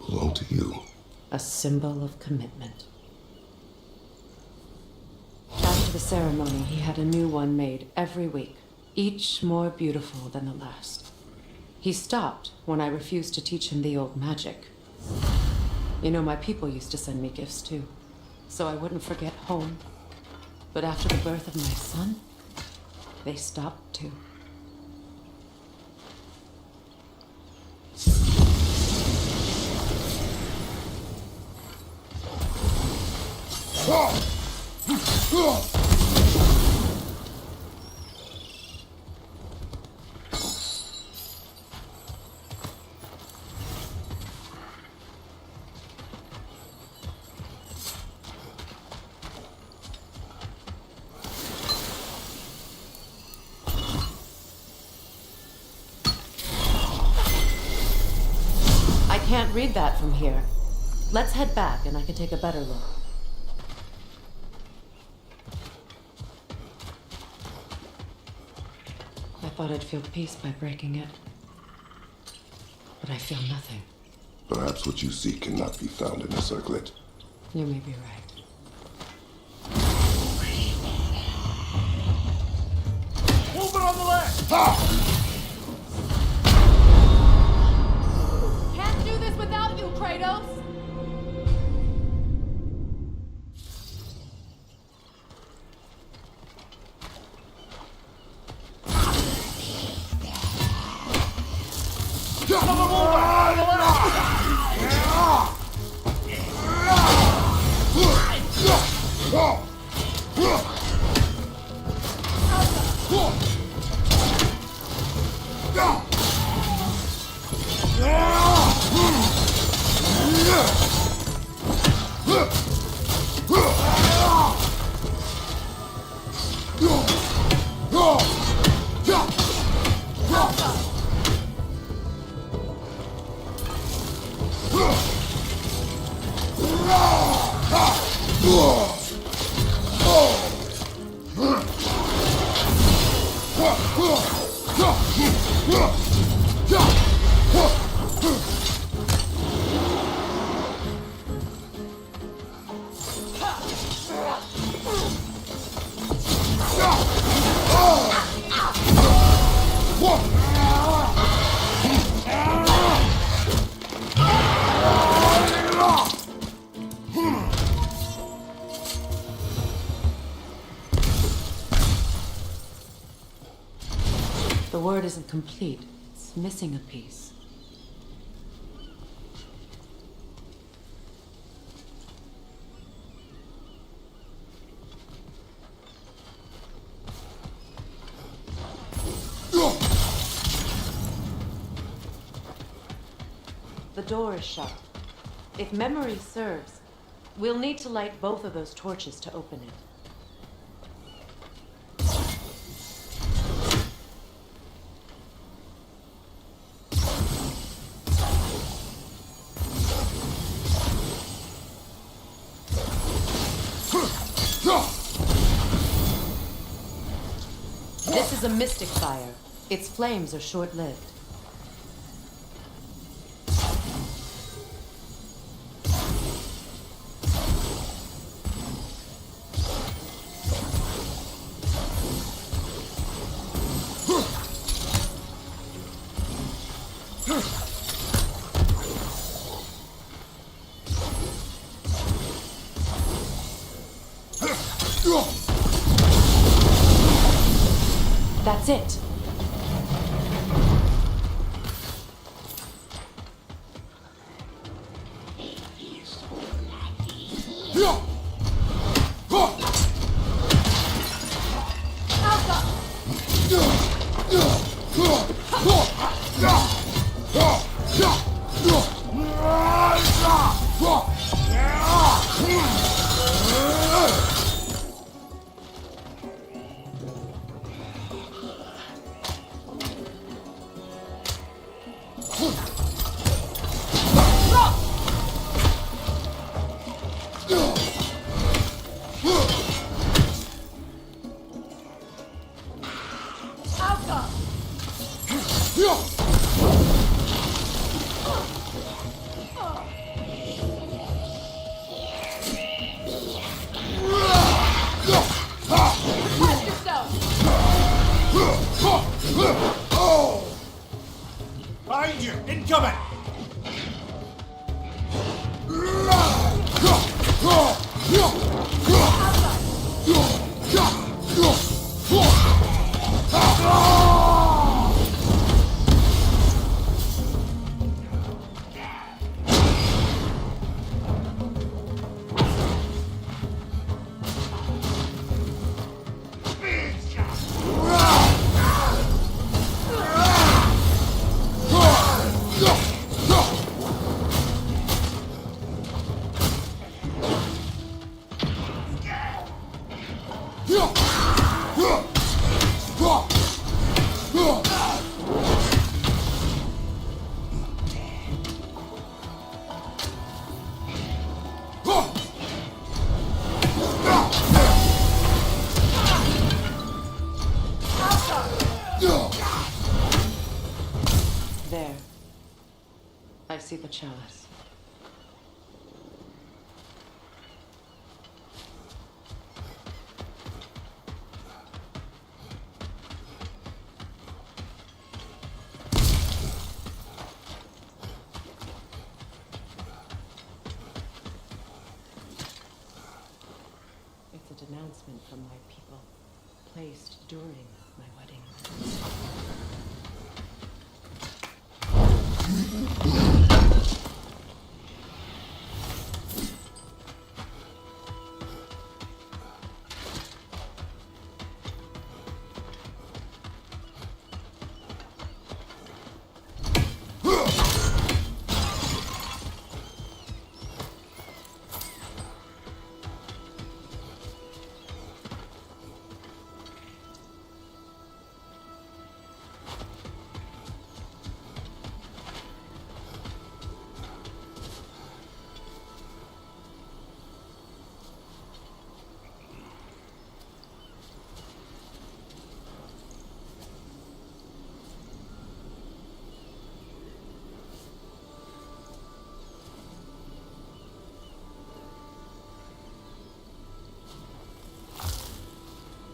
belong to you. A symbol of commitment. After the ceremony, he had a new one made every week, each more beautiful than the last. He stopped when I refused to teach him the old magic. You know, my people used to send me gifts too, so I wouldn't forget home. But after the birth of my son, they stopped too. I can't read that from here. Let's head back and I can take a better look. I thought I'd feel peace by breaking it. But I feel nothing. Perhaps what you seek cannot be found in a circlet. You may be right. Movement on the left! Can't do this without you, Kratos! The word isn't complete. It's missing a piece. The door is shut. If memory serves, we'll need to light both of those torches to open it. This is a mystic fire. Its flames are short-lived. That's it. There. I see the chalice. It's a denouncement from my people, placed during my wedding.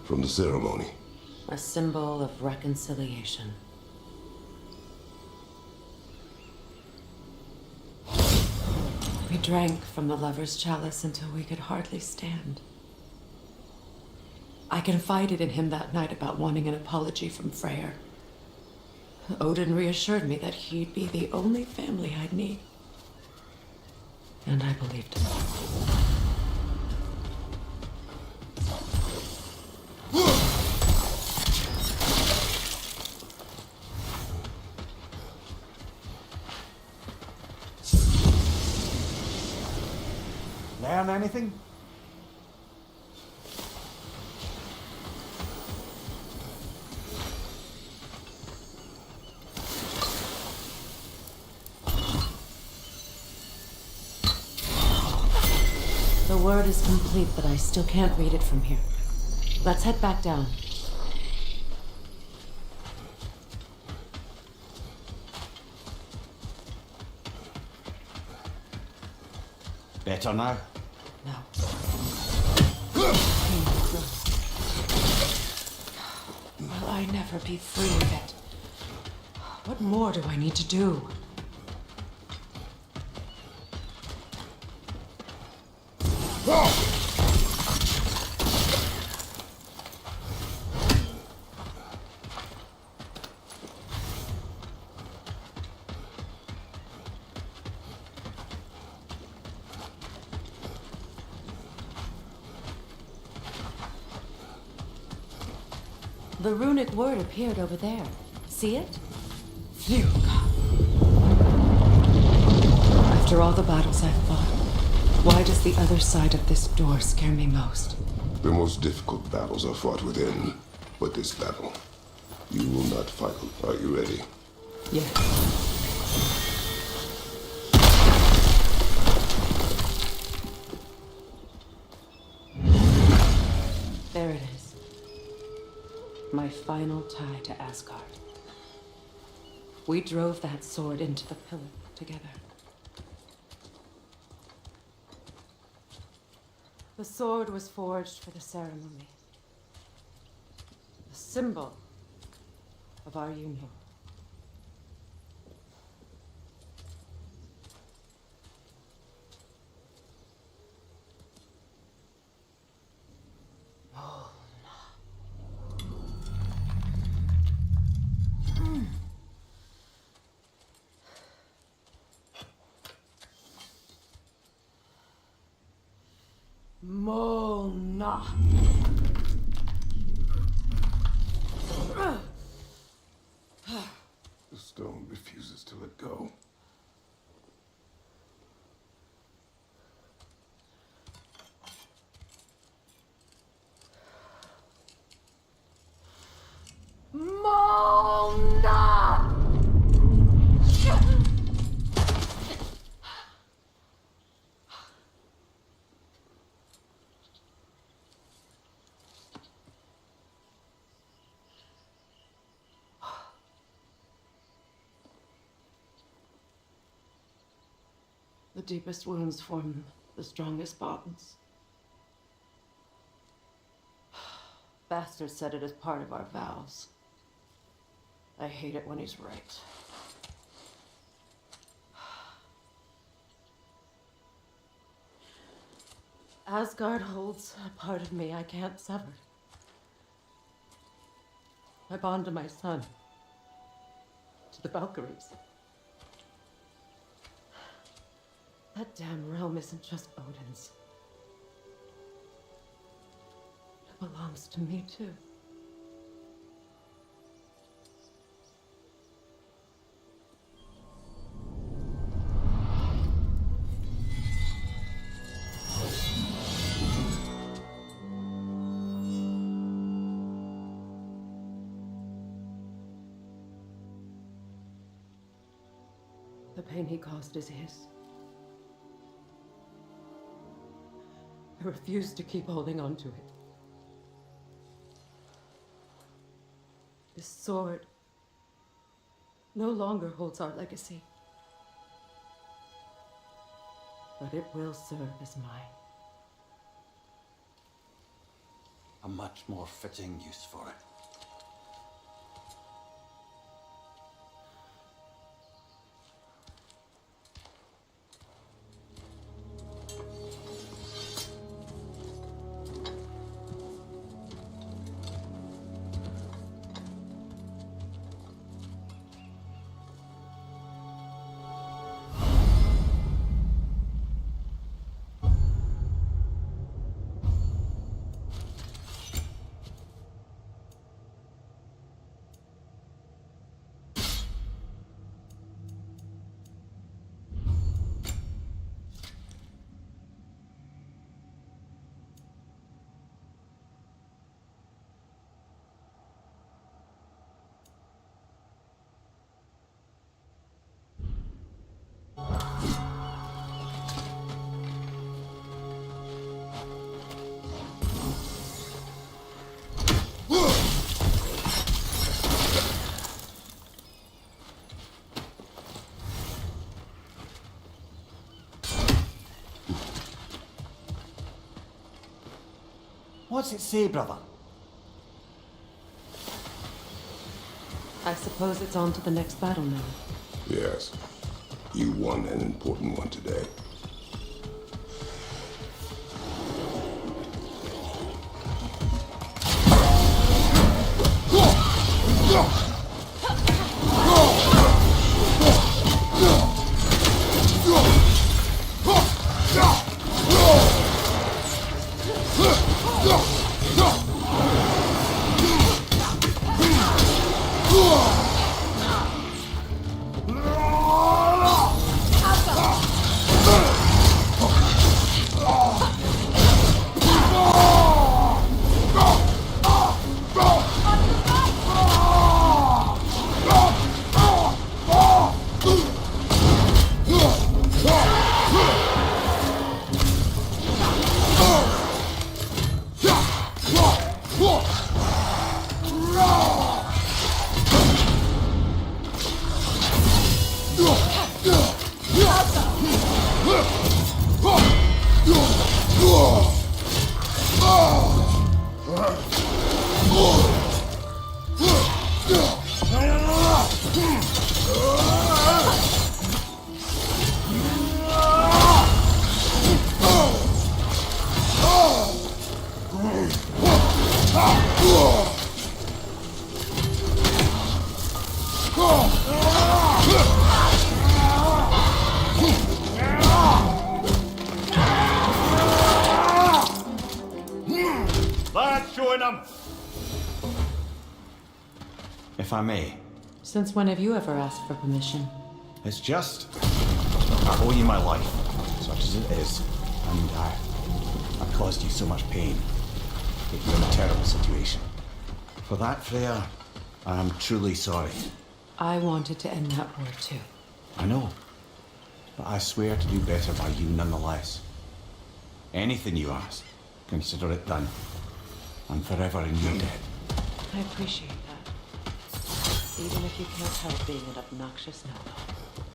From the ceremony. A symbol of reconciliation. We drank from the lover's chalice until we could hardly stand. I confided in him that night about wanting an apology from Freyr. Odin reassured me that he'd be the only family I'd need. And I believed him. Learn anything? The word is complete, but I still can't read it from here. Let's head back down. Better now? No. Will I never be free of it? What more do I need to do? The runic word appeared over there. See it? Phew. After all the battles I've fought, why does the other side of this door scare me most? The most difficult battles are fought within, but this battle, you will not fight. Are you ready? Yes. There it is. My final tie to Asgard. We drove that sword into the pillar together. The sword was forged for the ceremony. The symbol of our union. Mona. The stone refuses to let go. Mona! The deepest wounds form the strongest bonds. Bastard said it as part of our vows. I hate it when he's right. Asgard holds a part of me I can't sever. I bond to my son, to the Valkyries. That damn realm isn't just Odin's. It belongs to me too. The pain he caused is his. I refuse to keep holding on to it. This sword no longer holds our legacy. But it will serve as mine. A much more fitting use for it. What's it say, brother? I suppose it's on to the next battle now. Yes. You won an important one today. if I may. Since when have you ever asked for permission? It's just... I owe you my life, such as it is. And I've caused you so much pain. Put you in a terrible situation. For that, Freya, I am truly sorry. I wanted to end that war too. I know. But I swear to do better by you nonetheless. Anything you ask, consider it done. I'm forever in your debt. I appreciate that. Even if you can't help being an obnoxious no-no.